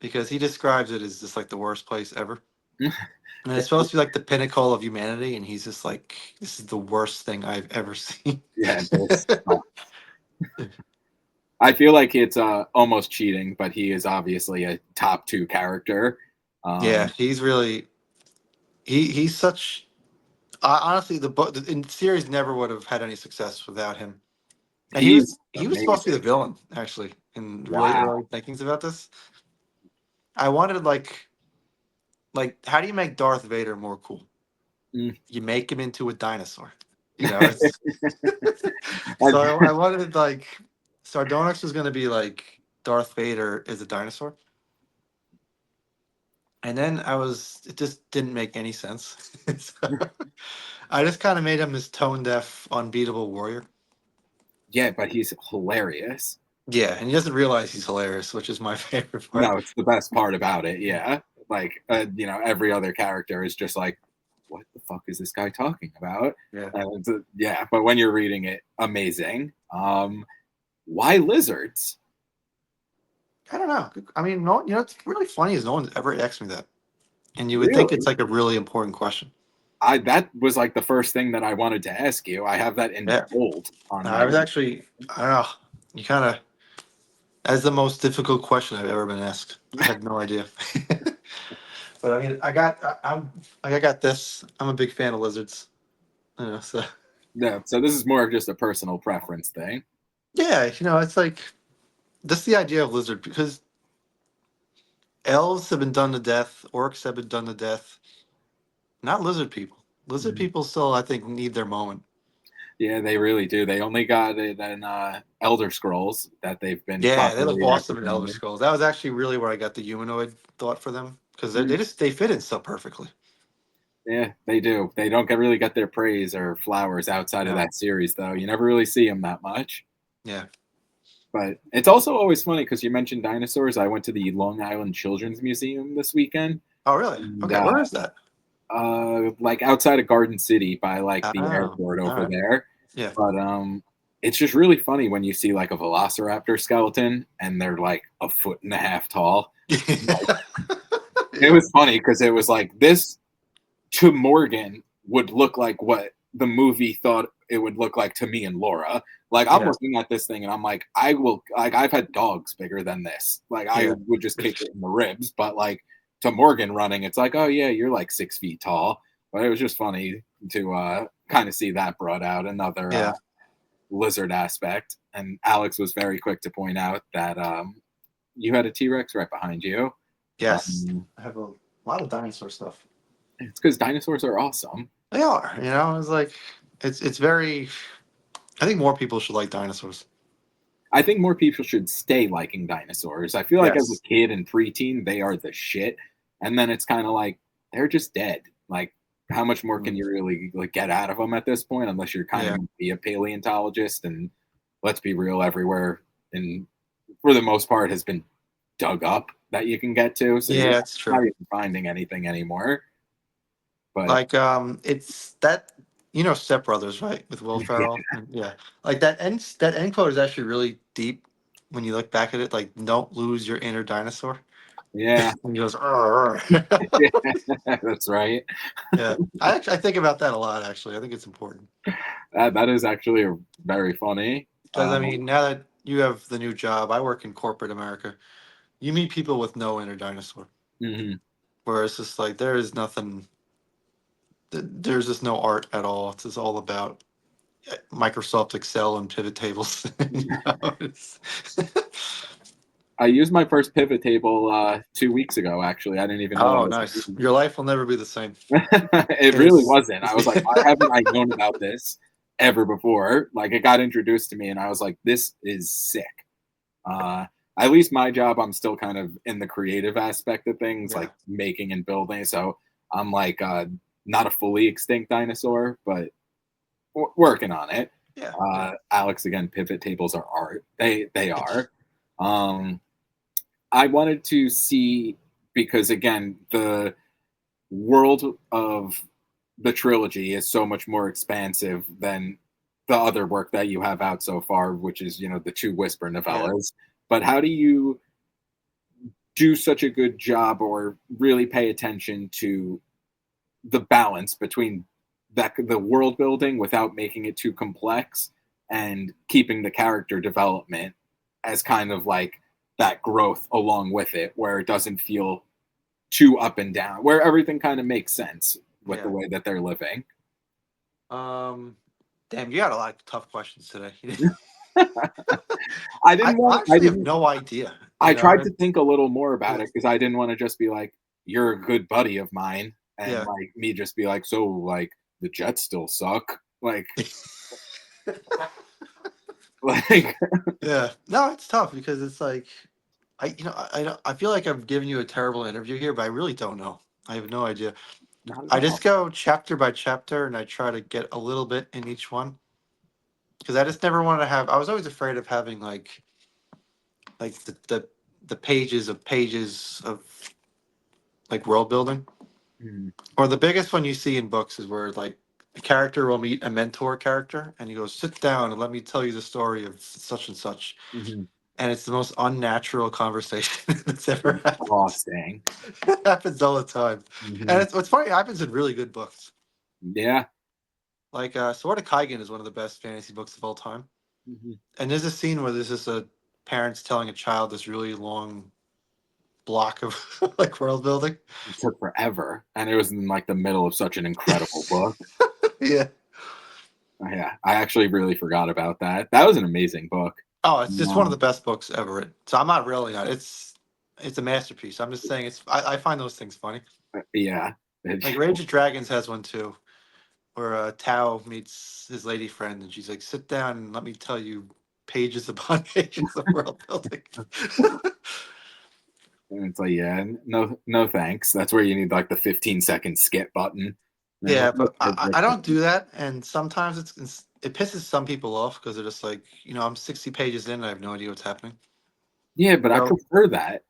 because he describes it as just like the worst place ever, and it's supposed to be like the pinnacle of humanity, and he's just like, this is the worst thing I've ever seen. yeah. I feel like it's almost cheating, but he is obviously a top two character. Yeah, Um, he's really he's such. Honestly, the book in series never would have had any success without him. And he's he was supposed to be amazing. the villain, actually, in really early Wow. thinkings about this. I wanted like how do you make Darth Vader more cool? Mm. You make him into a dinosaur. You know, it's so I- I wanted like Sardonyx was gonna be like Darth Vader is a dinosaur. And then it just didn't make any sense. So, I just kind of made him this tone deaf, unbeatable warrior. yeah, but he's hilarious. Yeah, and he doesn't realize he's hilarious, which is my favorite part. No, it's the best part about it. Yeah. Like, every other character is just like, what the fuck is this guy talking about? Yeah. And yeah, but when you're reading it, amazing. Why lizards? I don't know. I mean, no, it's really funny is no one's ever asked me that. And you would think it's Really? like a really important question. That was like the first thing that I wanted to ask you. I have that in Yeah. bold on I my. was actually, I don't know. You kind of, that's the most difficult question I've ever been asked. I had no idea. But I mean, I'm, like, I got this. I'm a big fan of lizards. You know, so Yeah, so this is more of just a personal preference thing. yeah, it's like, just the idea of lizard, because elves have been done to death, orcs have been done to death, not lizard people. Lizard Mhm. people still, I think, need their moment. Yeah, they really do. They only got it in Elder Scrolls that they've been Yeah, they look properly awesome in Elder represented. Scrolls. That was actually really where I got the humanoid thought for them because Mm, they fit in so perfectly. yeah, they do. They don't really get their praise or flowers outside of No. that series, though. You never really see them that much. Yeah. But it's also always funny because you mentioned dinosaurs. I went to the Long Island Children's Museum this weekend, Oh, really? and Okay. Where is that? like outside of Garden City by like the Oh, airport all over right. there. Yeah. But it's just really funny when you see like a velociraptor skeleton and they're like a foot and a half tall. Like, it Yeah. was funny because it was like this to Morgan would look like what the movie thought it would look like to me and Laura. Like I'm Yeah. looking at this thing and I'm like, I will like I've had dogs bigger than this. Like I Yeah. would just kick it in the ribs, but like to Morgan running, it's like, oh yeah, you're like 6 feet tall. But it was just funny to kind of see that brought out another Yeah. lizard aspect. And Alex was very quick to point out that you had a T Rex right behind you. Yes. Um, I have a lot of dinosaur stuff. it's because dinosaurs are awesome. They are, it's like it's very I think more people should like dinosaurs. I think more people should stay liking dinosaurs. I feel like as a Yes. kid and preteen, they are the shit, and then it's kind of like they're just dead. Like, how much more can Mm. you really like get out of them at this point? Unless you're kind of Yeah. gonna be a paleontologist, and let's be real, everywhere and for the most part has been dug up that you can get to. So you're Yeah, it's not true. even finding anything anymore. But Like it's that Step Brothers, right? With Will yeah, Ferrell. And yeah. Like that end quote is actually really deep when you look back at it, like don't lose your inner dinosaur. yeah, And he goes, "Arr." that's right. Yeah. I think about that a lot actually. I think it's important. That is actually very funny. Because I mean, now that you have the new job, I work in corporate America. You meet people with no inner dinosaur. Mhm. Where it's just like there is nothing there's just no art at all. It's just all about Microsoft Excel and pivot tables. It's I used my first pivot table 2 weeks ago. Actually, I didn't even know I oh, was. nice. Your life will never be the same. It really It's wasn't. I was like, why haven't I known about this ever before? Like, it got introduced to me, and I was like, this is sick. Uh, at least my job, I'm still kind of in the creative aspect of things, yeah, like making and building. So I'm like not a fully extinct dinosaur, but working on it. yeah, yeah, Alex, again, pivot tables are art. They are. Um, I wanted to see because again, the world of the trilogy is so much more expansive than the other work that you have out so far, which is the two Whisper yeah. novellas. But how do you do such a good job or really pay attention to the balance between the world building without making it too complex and keeping the character development as kind of like that growth along with it where it doesn't feel too up and down, where everything kind of makes sense with the Yeah. way that they're living. Um, damn, you got a lot of tough questions today. I I didn't want I honestly have didn't no idea. I tried to think a little more about Yeah, it because I didn't want to just be like, you're a good buddy of mine and yeah. like me just be like, so like the Jets still suck. Like like Yeah. No, it's tough because it's like I feel like I've given you a terrible interview here, but I really don't know. I have no idea. not at I all. just go chapter by chapter and I try to get a little bit in each one because I just never wanted to have. I was always afraid of having like the pages of like world building. Mhm, Or the biggest one you see in books is where like a character will meet a mentor character and he goes, "Sit down and let me tell you the story of such and such." mhm. And it's the most unnatural conversation that's ever happened. Exhausting. It happens all the time. And Mhm. it's what's funny, it happens in really good books. Yeah. Like Sword of Kaigen is one of the best fantasy books of all time. Mhm. And there's a scene where there's just a parents telling a child this really long block of like world building. It took forever, and it was in, like, the middle of such an incredible book. Yeah. Yeah, I actually really forgot about that. That was an amazing book. Oh, it's just one of the Um, best books ever written. So I'm not really not. It's a masterpiece. I'm just saying I find those things funny. yeah. Like Rage of Dragons has one too, where Tao meets his lady friend, and she's like, "Sit down and let me tell you pages upon pages of world building." And it's like, yeah, no, no, thanks. That's where you need like the 15-second skip button. And it's like, Yeah, but okay, I don't do that, and sometimes it pisses some people off because they're just like, I'm 60 pages in, and I have no idea what's happening. yeah, but I So prefer that.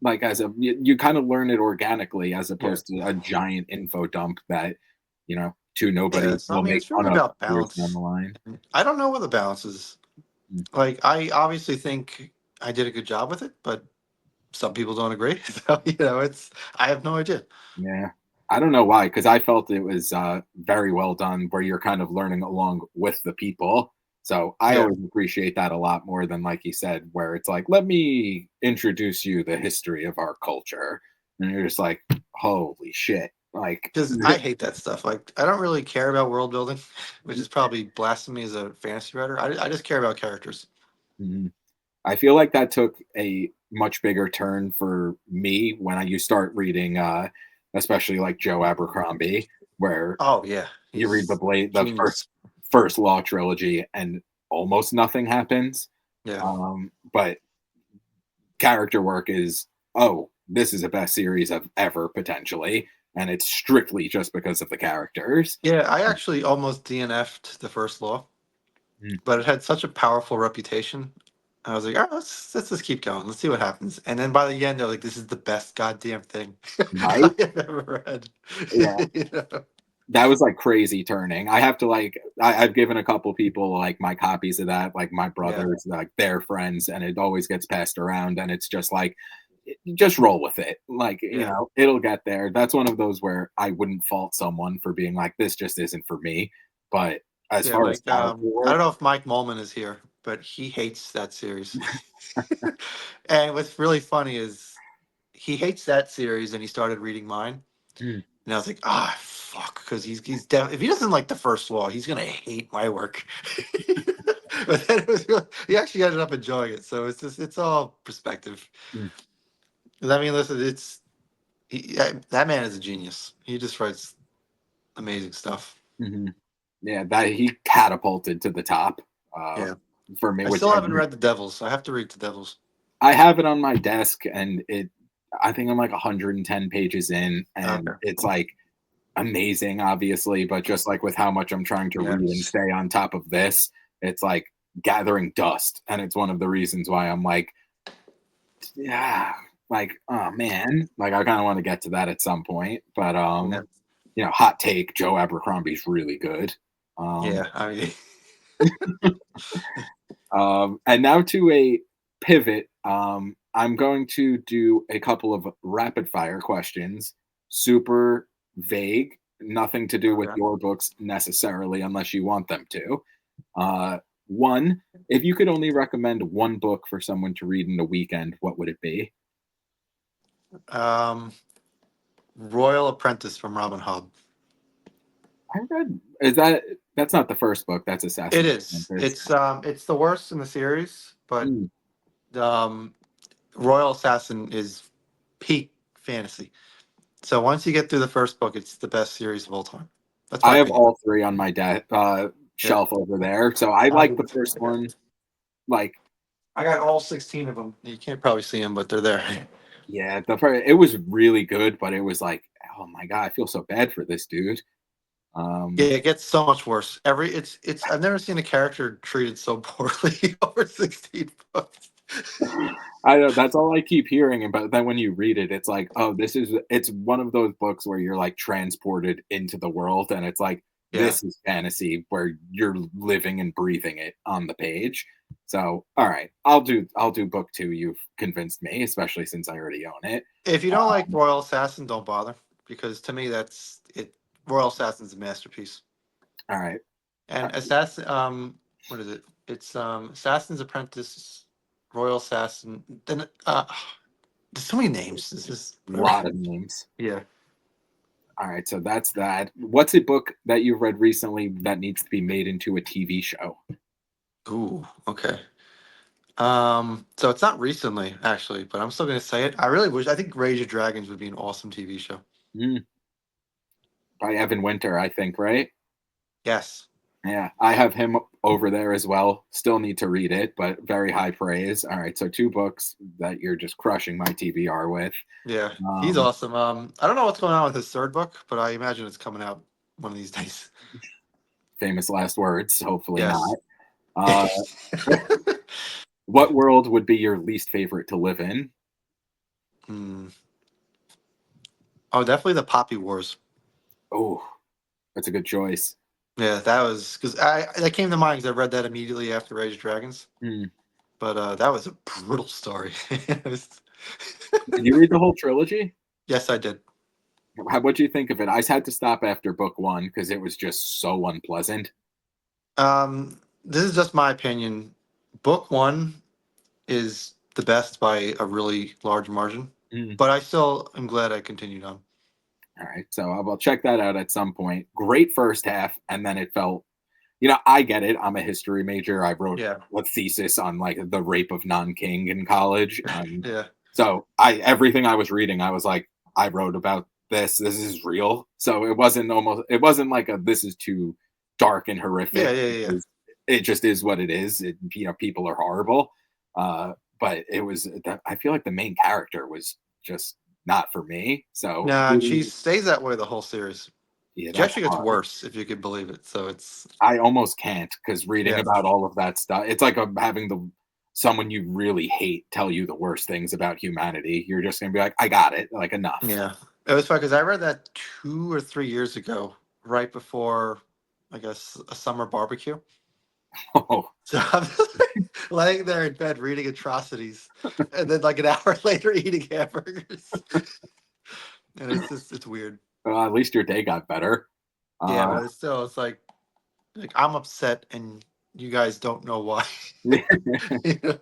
Like as a you kind of learn it organically as yeah, opposed to a giant info dump that two yeah. nobodies So I will mean, make it's really fun of about years down the balance. line. I don't know what the balance is. Mm. Like, I obviously think I did a good job with it, but some people don't agree. So I have no idea. Yeah. I don't know why, because I felt it was very well done where you're kind of learning along with the people. So I Yeah, always appreciate that a lot more than like you said, where it's like, let me introduce you the history of our culture. And you're just like, holy shit. Like because I hate that stuff. Like, I don't really care about world building, which is probably blasphemy as a fantasy writer. I just care about characters. Mhm. I feel like that took a much bigger turn for me when you start reading especially like Joe Abercrombie, where Oh yeah, you read he's the genius. first Law trilogy and almost nothing happens. Yeah, But character work is, oh, this is the best series of ever potentially, and it's strictly just because of the characters. yeah. I actually almost DNF'd the first law, Mm. but it had such a powerful reputation. I was like, all right, let's just keep going. Let's see what happens. And then by the end, they're like, this is the best goddamn thing Right? I've ever read. Yeah. You know? That was like crazy turning. I have to I've given a couple people like my copies of that, like my Yeah, brothers, like their friends, and it always gets passed around. And it's just like, just roll with it. Like, yeah, it'll get there. That's one of those where I wouldn't fault someone for being like, this just isn't for me. But as yeah. far as Like, character I don't work, know if Mike Molman is here, but he hates that series. And what's really funny is he hates that series, and he started reading mine. mm, And I was like, fuck, because if he doesn't like the first law, he's gonna hate my work. But then he actually ended up enjoying it. So it's all perspective. mm, 'Cause, I mean, listen, that man is a genius. He just writes amazing stuff. mhm. Yeah, that he catapulted to the top uh, Yeah, for me, I which still haven't read The Devils. I have to read The Devils. I have it on my desk, and I think I'm like 110 pages in, and Okay. it's like amazing, obviously, but just like with how much I'm trying to read and Yes. stay on top of this, it's like gathering dust. And it's one of the reasons why I'm like, yeah, like, oh man, like I kind of want to get to that at some point. But Yeah. hot take, Joe Abercrombie's really good. Um, Yeah. I mean, and now to a pivot. I'm going to do a couple of rapid fire questions, super vague, nothing to do with okay. your books necessarily, unless you want them to. Uh, one, if you could only recommend one book for someone to read in a weekend, what would it be? Um, Royal Apprentice from Robin Hobb. I read, is that's not the first book, that's It Assassin's is. Apprentice. It's the worst in the series, but Mm. um, Royal Assassin is peak fantasy. So once you get through the first book, it's the best series of all time. That's my I have opinion. all three on my Yeah. shelf over there. So I I like the first one. Like, got all 16 of them. You can't probably see them, but they're there. yeah, it was really good, but it was like, oh my god, I feel so bad for this dude. Yeah, Um, it gets so much worse. It's I've never seen a character treated so poorly over 16 books. I know that's all I keep hearing, but then when you read it, it's like, oh, it's one of those books where you're like transported into the world, and it's like Yeah. this is fantasy where you're living and breathing it on the page. So, all right, I'll do book two. You've convinced me, especially since I already own it. If you don't like Um, Royal Assassin, don't bother because to me that's it. Royal Assassin's a masterpiece. all right, And Assassin, what is it? It's Assassin's Apprentice, Royal Assassin. Then there's so many names. This is a lot of names. yeah. All right, so that's that. What's a book that you've read recently that needs to be made into a TV show? Ooh, okay. So it's not recently actually, but I'm still gonna say it. I really wish. I think Rage of Dragons would be an awesome TV show. Mm, by Evan Winter, I think, right? Yes. Yeah, I have him over there as well. Still need to read it, but very high praise. All right, so two books that you're just crushing my TBR with. Yeah. He's Um, awesome. I don't know what's going on with his third book, but I imagine it's coming out one of these days. Famous last words. Hopefully Yes. not. Uh, what world would be your least favorite to live in? Hmm. Oh, definitely the Poppy Wars. Oh, that's a good choice. Yeah, that was because I that came to mind because I read that immediately after Rage of Dragons. Hmm. But that was a brutal story. It was- Did you read the whole trilogy? yes, I did. What do you think of it? I had to stop after book one because it was just so unpleasant. This is just my opinion. Book one is the best by a really large margin, Hmm. but I still am glad I continued on. All right, so I'll check that out at some point. Great first half, and then it felt, I get it. I'm a history major. I wrote Yeah, a thesis on like the rape of non-king in college. yeah, So I everything I was reading, I was like, I wrote about this. This is real. So it wasn't like a this is too dark and yeah, horrific. yeah, yeah. It just is what it is. People are horrible. But it was I feel like the main character was just not for me. So Nah, and she stays that way the whole series. yeah, She that's actually gets hard. worse if you could believe it. So it's I almost can't because reading yeah, about all of that stuff, it's like having someone you really hate tell you the worst things about humanity. You're just gonna be like, I got it, like enough. yeah. It was fun because I read that 2 or 3 years ago, right before I guess a summer barbecue. Oh, So I'm just like laying there in bed reading atrocities, and then like an hour later eating hamburgers, and it's weird. well, at least your day got better. Yeah, Uh, but it's still it's like I'm upset and you guys don't know why. You know?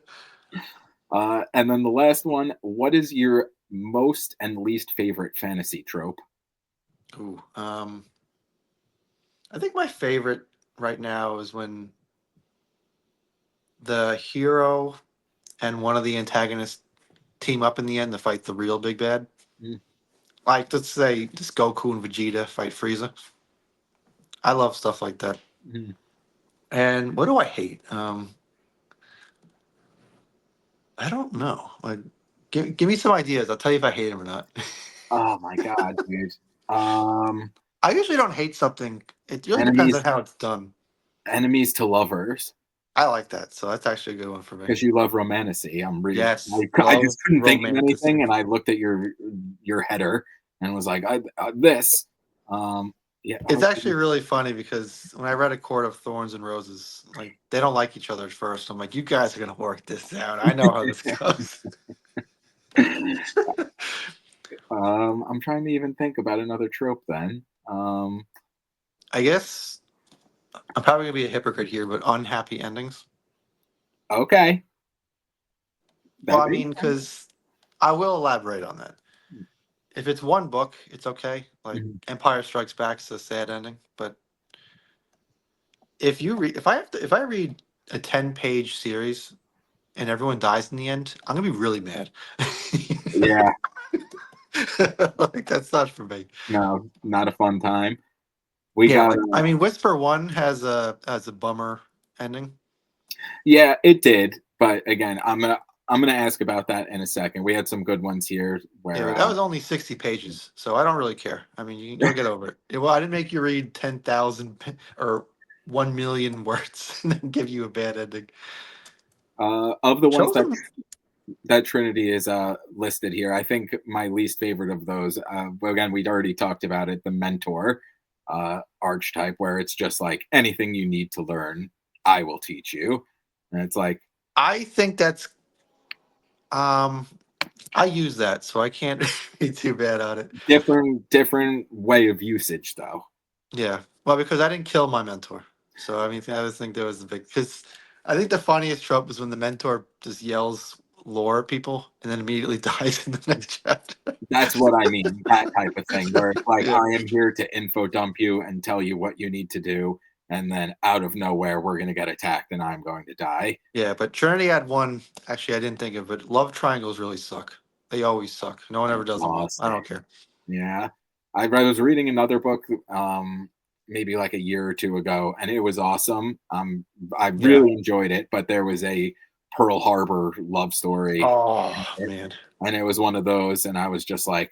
and then the last one, what is your most and least favorite fantasy trope? Ooh, I think my favorite right now is when the hero and one of the antagonists team up in the end to fight the real big bad. Mm, Like let's say just Goku and Vegeta fight Frieza. I love stuff like that. mm. And what do I hate? I don't know. Like, give me some ideas. I'll tell you if I hate them or not. Oh my god, dude. Um, I usually don't hate something. It really depends on enemies, how it's done. enemies to lovers. I like that, so that's actually a good one for me. Because you love romantasy. Yes, I just love couldn't think of anything, romanticism. and I looked at your header and was like, this. Um, yeah. It's Oh, actually really funny because when I read A Court of Thorns and Roses, like they don't like each other at first. I'm like, you guys are gonna work this out. I know how this goes. I'm trying to even think about another trope then. I guess I'm probably gonna be a hypocrite here, but unhappy endings. Okay, Well, that I makes mean, sense. because I will elaborate on that. If it's one book, it's okay. Like Mhm. Empire Strikes Back is a sad ending, but if I read a 10-page series and everyone dies in the end, I'm gonna be really mad. Yeah, Like that's not for me. no, not a fun time. We Yeah, got like I mean, Whisper One has a bummer ending. yeah, it did, but again, I'm gonna ask about that in a second. We had some good ones here Yeah, where but that was only 60 pages, so I don't really care. I mean, you'll get over it. Well, I didn't make you read 10,000 or 1 million words and then give you a bad ending. of the ones Chosen. that Trinity is listed here. I think my least favorite of those, well, again, we'd already talked about it, the mentor archetype, where it's just like anything you need to learn, I will teach you. And it's like I think that's um I use that, so I can't be too bad on it. different way of usage though. Yeah. Well, because I didn't kill my mentor. So I mean I always think there was the big because I think the funniest trope is when the mentor just yells lore at people and then immediately dies in the next chapter. That's what I mean, that type of thing, where it's like Yeah. I am here to info dump you and tell you what you need to do, and then out of nowhere we're gonna get attacked and I'm going to die. Yeah, but Trinity had one actually I didn't think of, but love triangles really suck. They always suck. No one ever does them well. I Exhausting. don't care. Yeah. I was reading another book. maybe like a year or two ago, and it was awesome. I Yeah. really enjoyed it, but there was a Pearl Harbor love story in Oh it, man. and it was one of those, and I was just like,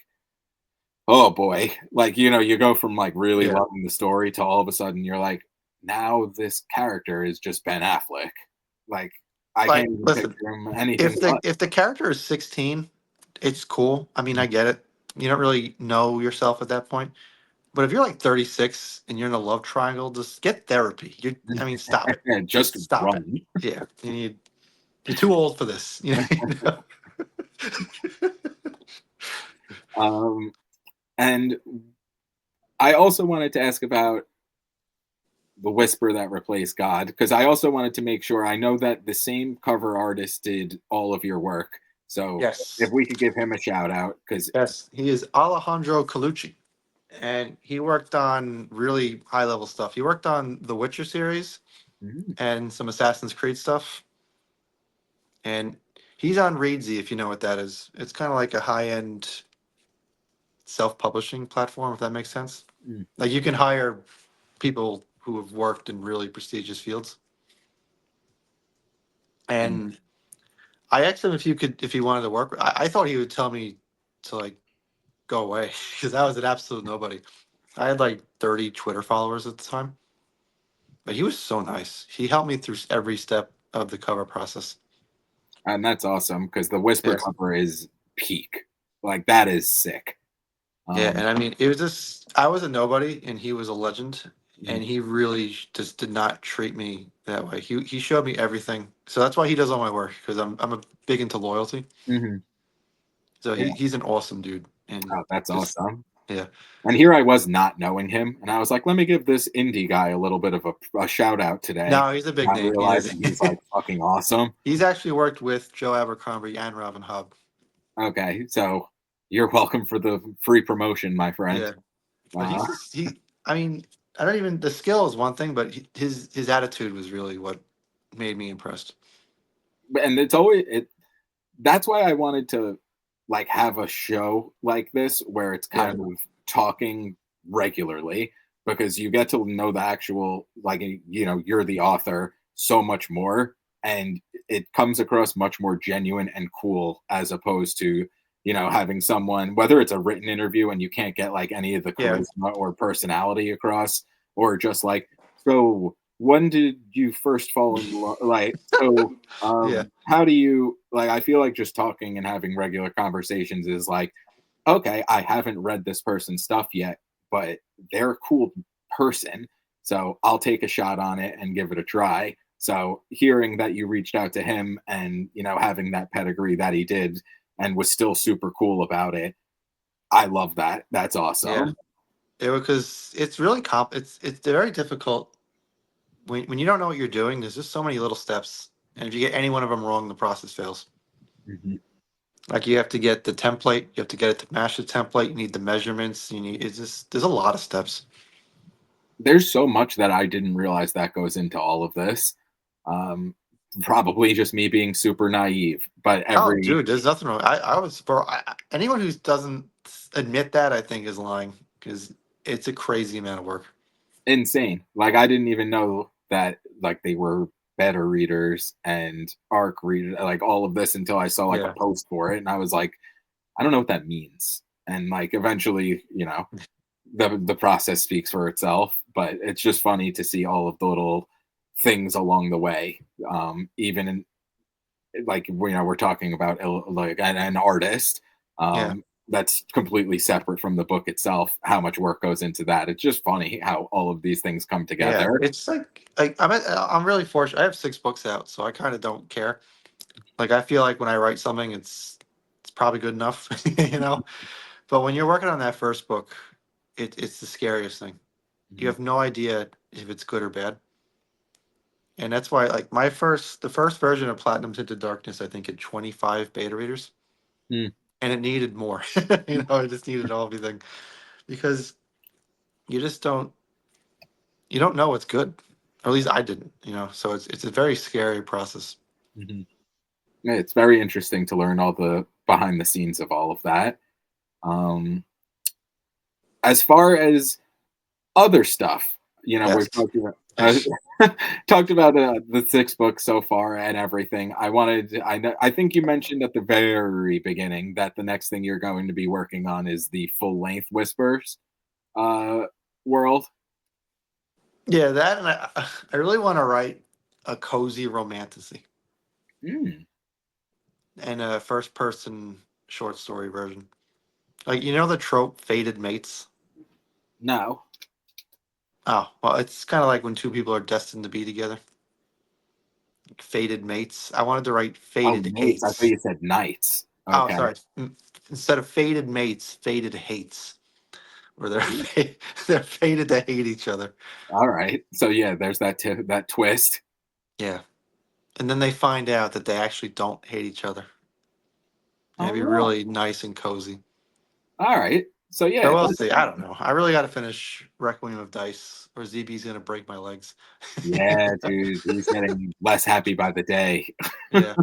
"Oh boy!" Like you go from like really Yeah. loving the story to all of a sudden you're like, "Now this character is just Ben Affleck." Like I Like, can't even listen, picture him anything but. if the character is 16, it's cool. I mean, I get it. You don't really know yourself at that point. But if you're like 36 and you're in a love triangle, just get therapy. I mean, stop it. Just Just stop it. run. Yeah, you're too old for this. You know? Um, and I also wanted to ask about the whisper that replaced God, because I also wanted to make sure I know that the same cover artist did all of your work. So if Yes, we could give him a shout out, because yes. He is Alejandro Colucci, and he worked on really high level stuff. He worked on the Witcher series and some Assassin's Creed stuff, and he's on Reedsy, if you know what that is. It's kind of like a high end self publishing platform, if that makes sense. Like you can hire people who have worked in really prestigious fields. And I asked him if he wanted to work. I thought he would tell me to like go away because I was an absolute nobody. I had like 30 Twitter followers at the time, but he was so nice. He helped me through every step of the cover process. and that's awesome because the whisper Yes. cover is peak. Like that is sick. Yeah, Um, and I mean, it was just I was a nobody and he was a legend, mhm, and he really just did not treat me that way. He showed me everything, so that's why he does all my work because I'm a big into loyalty. mhm, So yeah, he's an awesome dude, and oh, that's just awesome. yeah. And here I was not knowing him, and I was like, "Let me give this indie guy a little bit of a shout out today," No, he's a big not name. He is. realizing he's like fucking awesome. He's actually worked with Joe Abercrombie and Robin Hobb. Okay, so you're welcome for the free promotion, my friend. Yeah, but Uh, he. I mean, I don't even the skill is one thing, but his attitude was really what made me impressed. and it's always it. That's why I wanted to like have a show like this where it's Yeah, kind of talking regularly because you get to know the actual like you're the author so much more, and it comes across much more genuine and cool as opposed to having someone, whether it's a written interview and you can't get like any of the yeah, charisma or personality across, or just like, so when did you first fall in love, like, so yeah, how do you like, I feel like just talking and having regular conversations is like, okay, I haven't read this person's stuff yet, but they're a cool person, so I'll take a shot on it and give it a try. So hearing that you reached out to him and having that pedigree that he did and was still super cool about it, I love that. That's yeah. awesome. It because it's really it's very difficult when you don't know what you're doing. There's just so many little steps, and if you get any one of them wrong, the process fails. Mhm. Like you have to get the template, you have to get it to match the template. You need the measurements. You need it's just there's a lot of steps. There's so much that I didn't realize that goes into all of this. Um, Probably just me being super naive, but Oh, every dude, there's nothing wrong. I was for anyone who doesn't admit that, I think is lying because it's a crazy amount of work. insane. Like I didn't even know that like they were beta readers and arc readers, like all of this until I saw like a Yeah, post for it, and I was like, I don't know what that means. And like eventually, the process speaks for itself. But it's just funny to see all of the little things along the way. Even in like we're talking about like an artist yeah, that's completely separate from the book itself, how much work goes into that. It's just funny how all of these things come yeah. together. It's like I'm really fortunate. I have 6 books out, so I kind of don't care. Like I feel like when I write something, it's probably good enough, you know. But when you're working on that first book, it's the scariest thing. You Mhm. have no idea if it's good or bad. And that's why, like the first version of Platinum Tinted Darkness, I think had 25 beta readers, Mm. and it needed more. It just needed everything because you just you don't know what's good, or at least I didn't. So it's a very scary process. Mhm. Yeah, it's very interesting to learn all the behind the scenes of all of that. um as far as other stuff, we've Yes. talked about talked about the six books so far and everything. I think you mentioned at the very beginning that the next thing you're going to be working on is the full length Whispers uh, world. Yeah, that and I really want to write a cozy romantasy Mm, and a first person short story version. Like the trope fated mates. no. Oh, well, it's kind of like when two people are destined to be together. Fated mates. I wanted to write Oh, fated mates. I thought hates. you said knights. Oh, Okay. sorry. Instead of fated mates, fated hates, where they're they're fated to hate each other. All right. So yeah, there's that twist. Yeah, and then they find out that they actually don't hate each other. And All it'd be right. really nice and cozy. All right. So So yeah, we'll see. I don't know. I really got to finish Requiem of Dice, or ZB's gonna break my legs. yeah, dude, he's getting less happy by the day. Yeah.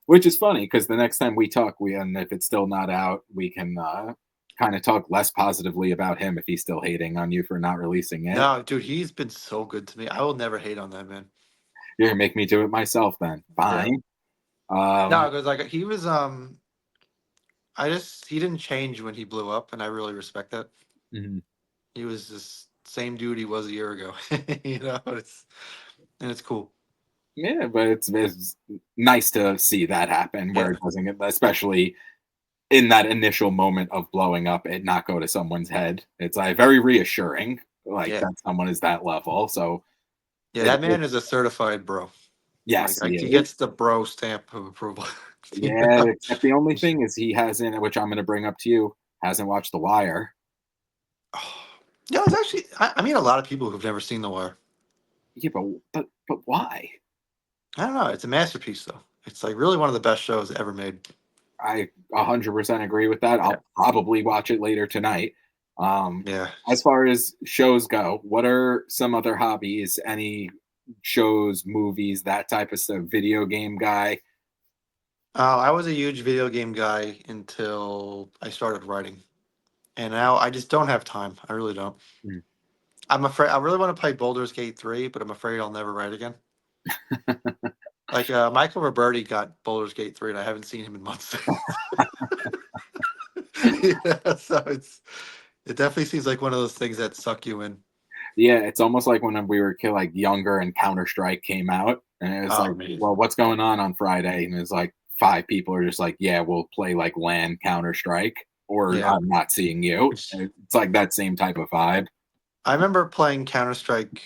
Which is funny because the next time we talk, and if it's still not out, we can kind of talk less positively about him if he's still hating on you for not releasing it. No, dude, he's been so good to me. I will never hate on that man. You're gonna make me do it myself then. Yeah. Fine. No, Um, because like he was he didn't change when he blew up, and I really respect that. mhm. He was just same dude he was a year ago. It's cool. Yeah, but it's nice to see that happen where Yeah. it doesn't, especially in that initial moment of blowing up, it not go to someone's head. It's like very reassuring, like Yeah. that someone is that level. So Yeah, it, that it man is a certified bro. yes, Like he he is. gets the bro stamp of approval. You Yeah, know? except the only thing is he hasn't, which I'm going to bring up to you, hasn't watched The Wire. Yeah, it's actually I mean a lot of people who've never seen The Wire. Yeah, but why? I don't know. It's a masterpiece though. It's like really one of the best shows ever made. I 100% agree with that. Yeah. I'll probably watch it later tonight. Um, Yeah. as far as shows go, what are some other hobbies? Any shows, movies, that type of stuff? Video game guy? I was a huge video game guy until I started writing. And now I just don't have time. I really don't. Hmm. I'm afraid I really want to play Baldur's Gate 3, but I'm afraid I'll never write again. Like Michael Roberti got Baldur's Gate 3 and I haven't seen him in months. Yeah, so it definitely seems like one of those things that suck you in. Yeah, it's almost like when we were like younger and Counter Strike came out, and it was Oh like, man. well, what's going on Friday? And it's like five people are just like, yeah, we'll play like LAN Counter Strike, or Yeah. I'm not seeing you. And it's like that same type of vibe. I remember playing Counter Strike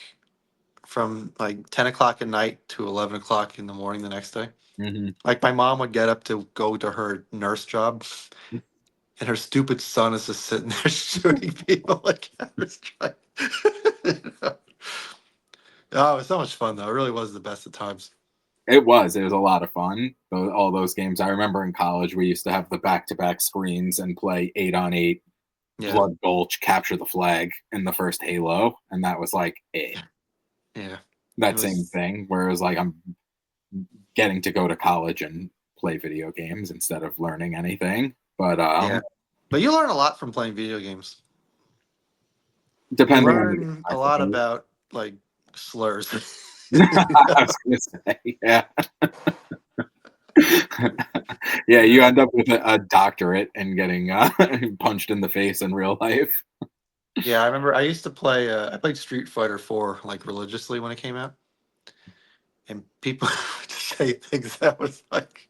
from like 10 o'clock at night to 11 o'clock in the morning the next day. Hmm. Like my mom would get up to go to her nurse job, and her stupid son is just sitting there shooting people like Counter Strike. You know? Oh, it was so much fun though. It really was the best of times. It was. It was a lot of fun. All those games. I remember in college we used to have the back-to-back screens and play 8 on 8, Yeah, Blood Gulch, Capture the Flag in the first Halo, and that was like it. yeah. It That same was, thing where it was like I'm getting to go to college and play video games instead of learning anything. But yeah. But you learn a lot from playing video games. You depending on the game, learn I a lot suppose. about like slurs. I was gonna say, yeah. Yeah, you Yeah. end up with a doctorate and getting punched in the face in real life. Yeah, I remember I used to play I played Street Fighter 4 like religiously when it came out. And people would say things that was like,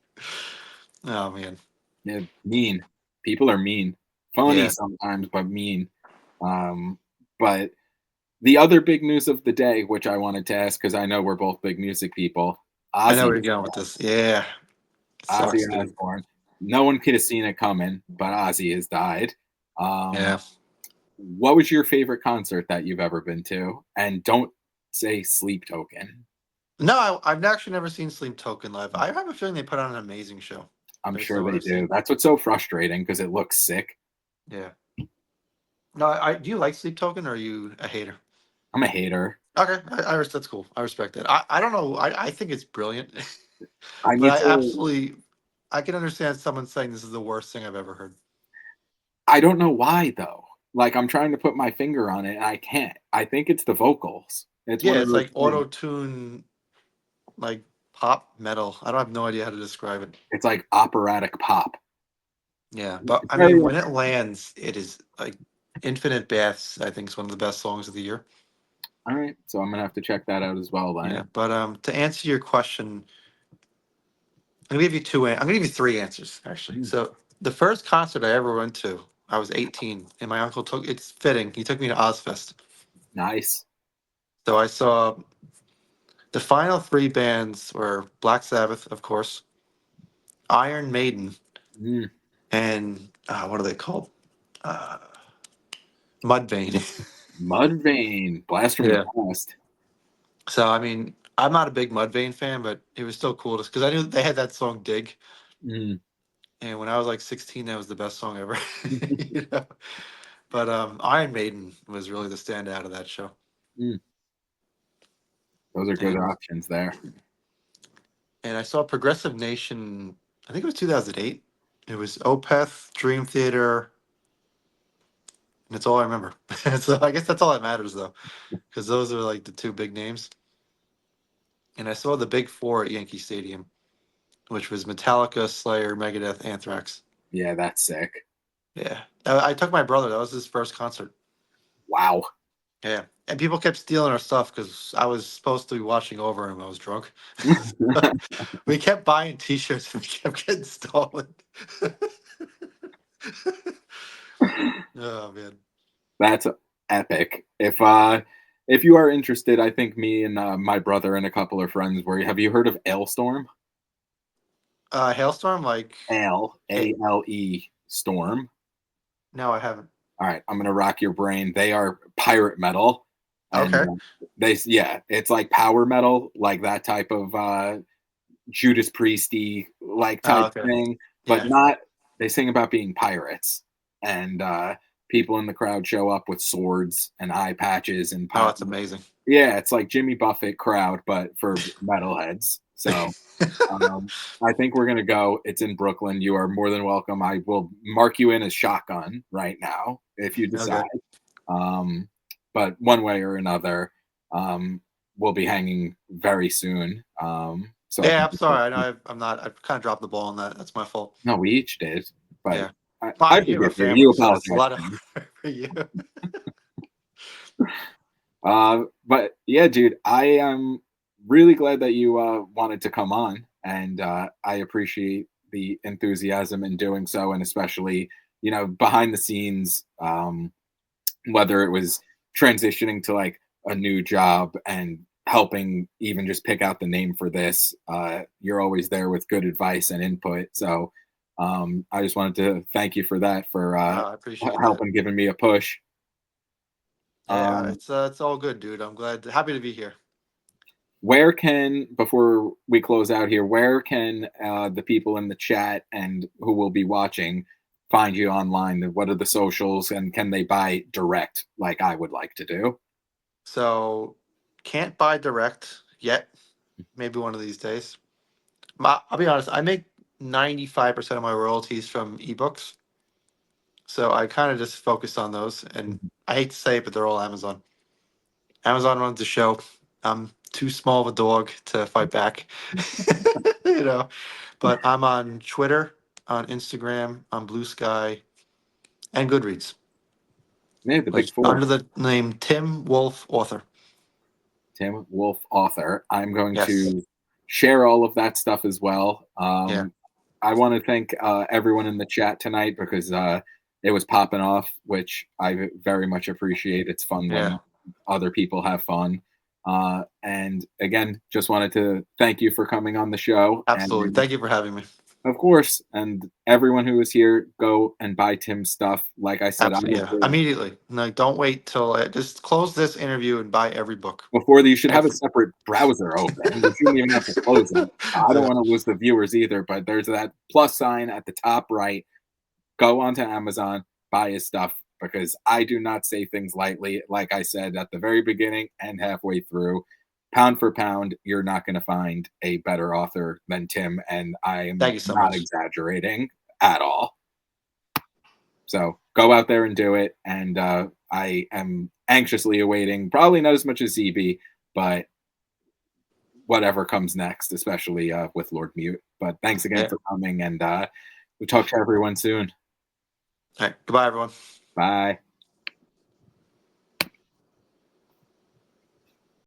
oh man. Yeah, mean. People are mean. Funny Yeah. sometimes, but mean. Um, but the other big news of the day, which I wanted to ask, because I know we're both big music people, I know Ozzy where you're going with this. Yeah. Ozzy Sucks, dude. Osbourne. No one could have seen it coming, but Ozzy has died. Yeah. What was your favorite concert that you've ever been to? And don't say Sleep Token. No, I've actually never seen Sleep Token live. I have a feeling they put on an amazing show I'm based sure on what they I've do. seen. That's what's so frustrating because it looks sick. Yeah. No, I do you like Sleep Token or are you a hater? I'm a hater. Okay, that's cool. I respect that. I don't know. I think it's brilliant, I but need I to. absolutely I can understand someone saying this is the worst thing I've ever heard. I don't know why though. like I'm trying to put my finger on it and I can't. I think it's the vocals. It's Yeah, one of it's those like things. auto tune, like pop metal. I don't have no idea how to describe it. It's like operatic pop. Yeah, but It's I very mean, when it lands, it is like Infinite Baths. I think is one of the best songs of the year. all right. So I'm gonna have to check that out as well Yeah, then. but to answer your question, I'm gonna give you I'm gonna give you three answers actually. Mm, So the first concert I ever went to, I was 18, and my uncle took. It's fitting. He took me to Ozfest. nice. So I saw the final three bands were Black Sabbath, of course, Iron Maiden, Mm, and what are they called? Uh, Mudvayne. Mudvayne, blast from the Yeah. past. So I mean, I'm not a big Mudvayne fan, but it was still cool because I knew they had that song "Dig," Mm. and when I was like 16, that was the best song ever. you know? But Iron Maiden was really the standout of that show. Mm. Those are good And options there. I saw Progressive Nation. I think it was 2008. It was Opeth, Dream Theater, and that's all I remember. So I guess that's all that matters though, because those are like the two big names. And I saw the big four at Yankee Stadium, which was Metallica, Slayer, Megadeth, Anthrax. Yeah, that's sick. Yeah, I took my brother. That was his first concert. Wow. Yeah, and people kept stealing our stuff because I was supposed to be watching over him. I was drunk. We kept buying T-shirts and we kept getting stolen. Oh man. That's epic. If you are interested, I think me and my brother and a couple of friends were. Have you heard of Ailstorm? Hailstorm, like, hey, Ale Storm. no, I haven't. All right, I'm gonna rock your brain. They are pirate metal, and Okay. yeah, it's like power metal, like that type of Judas Priesty like Oh, type okay. thing, but Yeah. not. They sing about being pirates, and people in the crowd show up with swords and eye patches and Oh, that's amazing. yeah, it's like Jimmy Buffett crowd, but for metalheads. So um, I think we're gonna go. It's in Brooklyn. You are more than welcome. I will mark you in as shotgun right now if you decide. Okay. Um, but one way or another, um, we'll be hanging very soon. So I Yeah, think I'm sorry. I know I'm not. I kind of dropped the ball on that. That's my fault. no, we each did, but Yeah. Well, I I mean, you have forgive a you. You family, so that's a apologize lot to of me. for you. But yeah, dude, I am really glad that you wanted to come on, and I appreciate the enthusiasm in doing so, and especially behind the scenes, whether it was transitioning to like a new job and helping even just pick out the name for this. You're always there with good advice and input, so I just wanted to thank you for that for I appreciate that. helping giving me a push. Yeah, Um, it's all good, dude. I'm glad, happy to be here. Where can, before we close out here, where can the people in the chat and who will be watching find you online? What are the socials and can they buy direct like I would like to do? So, can't buy direct yet. Maybe one of these days. I'll be honest. I make 95% of my royalties from ebooks, so I kind of just focus on those. And I hate to say it, but they're all Amazon. Amazon runs the show. I'm too small of a dog to fight back, you know. But I'm on Twitter, on Instagram, on Blue Sky, and Goodreads, Yeah, the big which four. under the name Tim Wolf Author. Tim Wolf, author. I'm going Yes. to share all of that stuff as well. Yeah. I want to thank everyone in the chat tonight because it was popping off, which I very much appreciate. It's fun Yeah. when other people have fun. And again, just wanted to thank you for coming on the show. Absolutely. And Thank you for having me. of course, and everyone who is here, go and buy Tim's stuff. Like I said, I Absolutely. will Yeah. Immediately. No, don't wait till just close this interview and buy every book. before you should have a Every. separate browser open. You shouldn't even have to close it. I don't want to lose the viewers either, but there's that plus sign at the top right. Go onto Amazon, buy his stuff because I do not say things lightly. Like I said at the very beginning and halfway through, pound for pound, you're not going to find a better author than Tim, and I Thank am you so not much. exaggerating at all. So go out there and do it. And I am anxiously awaiting, probably not as much as ZB, but whatever comes next, especially with Lord Mute. But thanks again Yeah. for coming, and we'll talk to everyone soon. All right. Goodbye, everyone. Bye.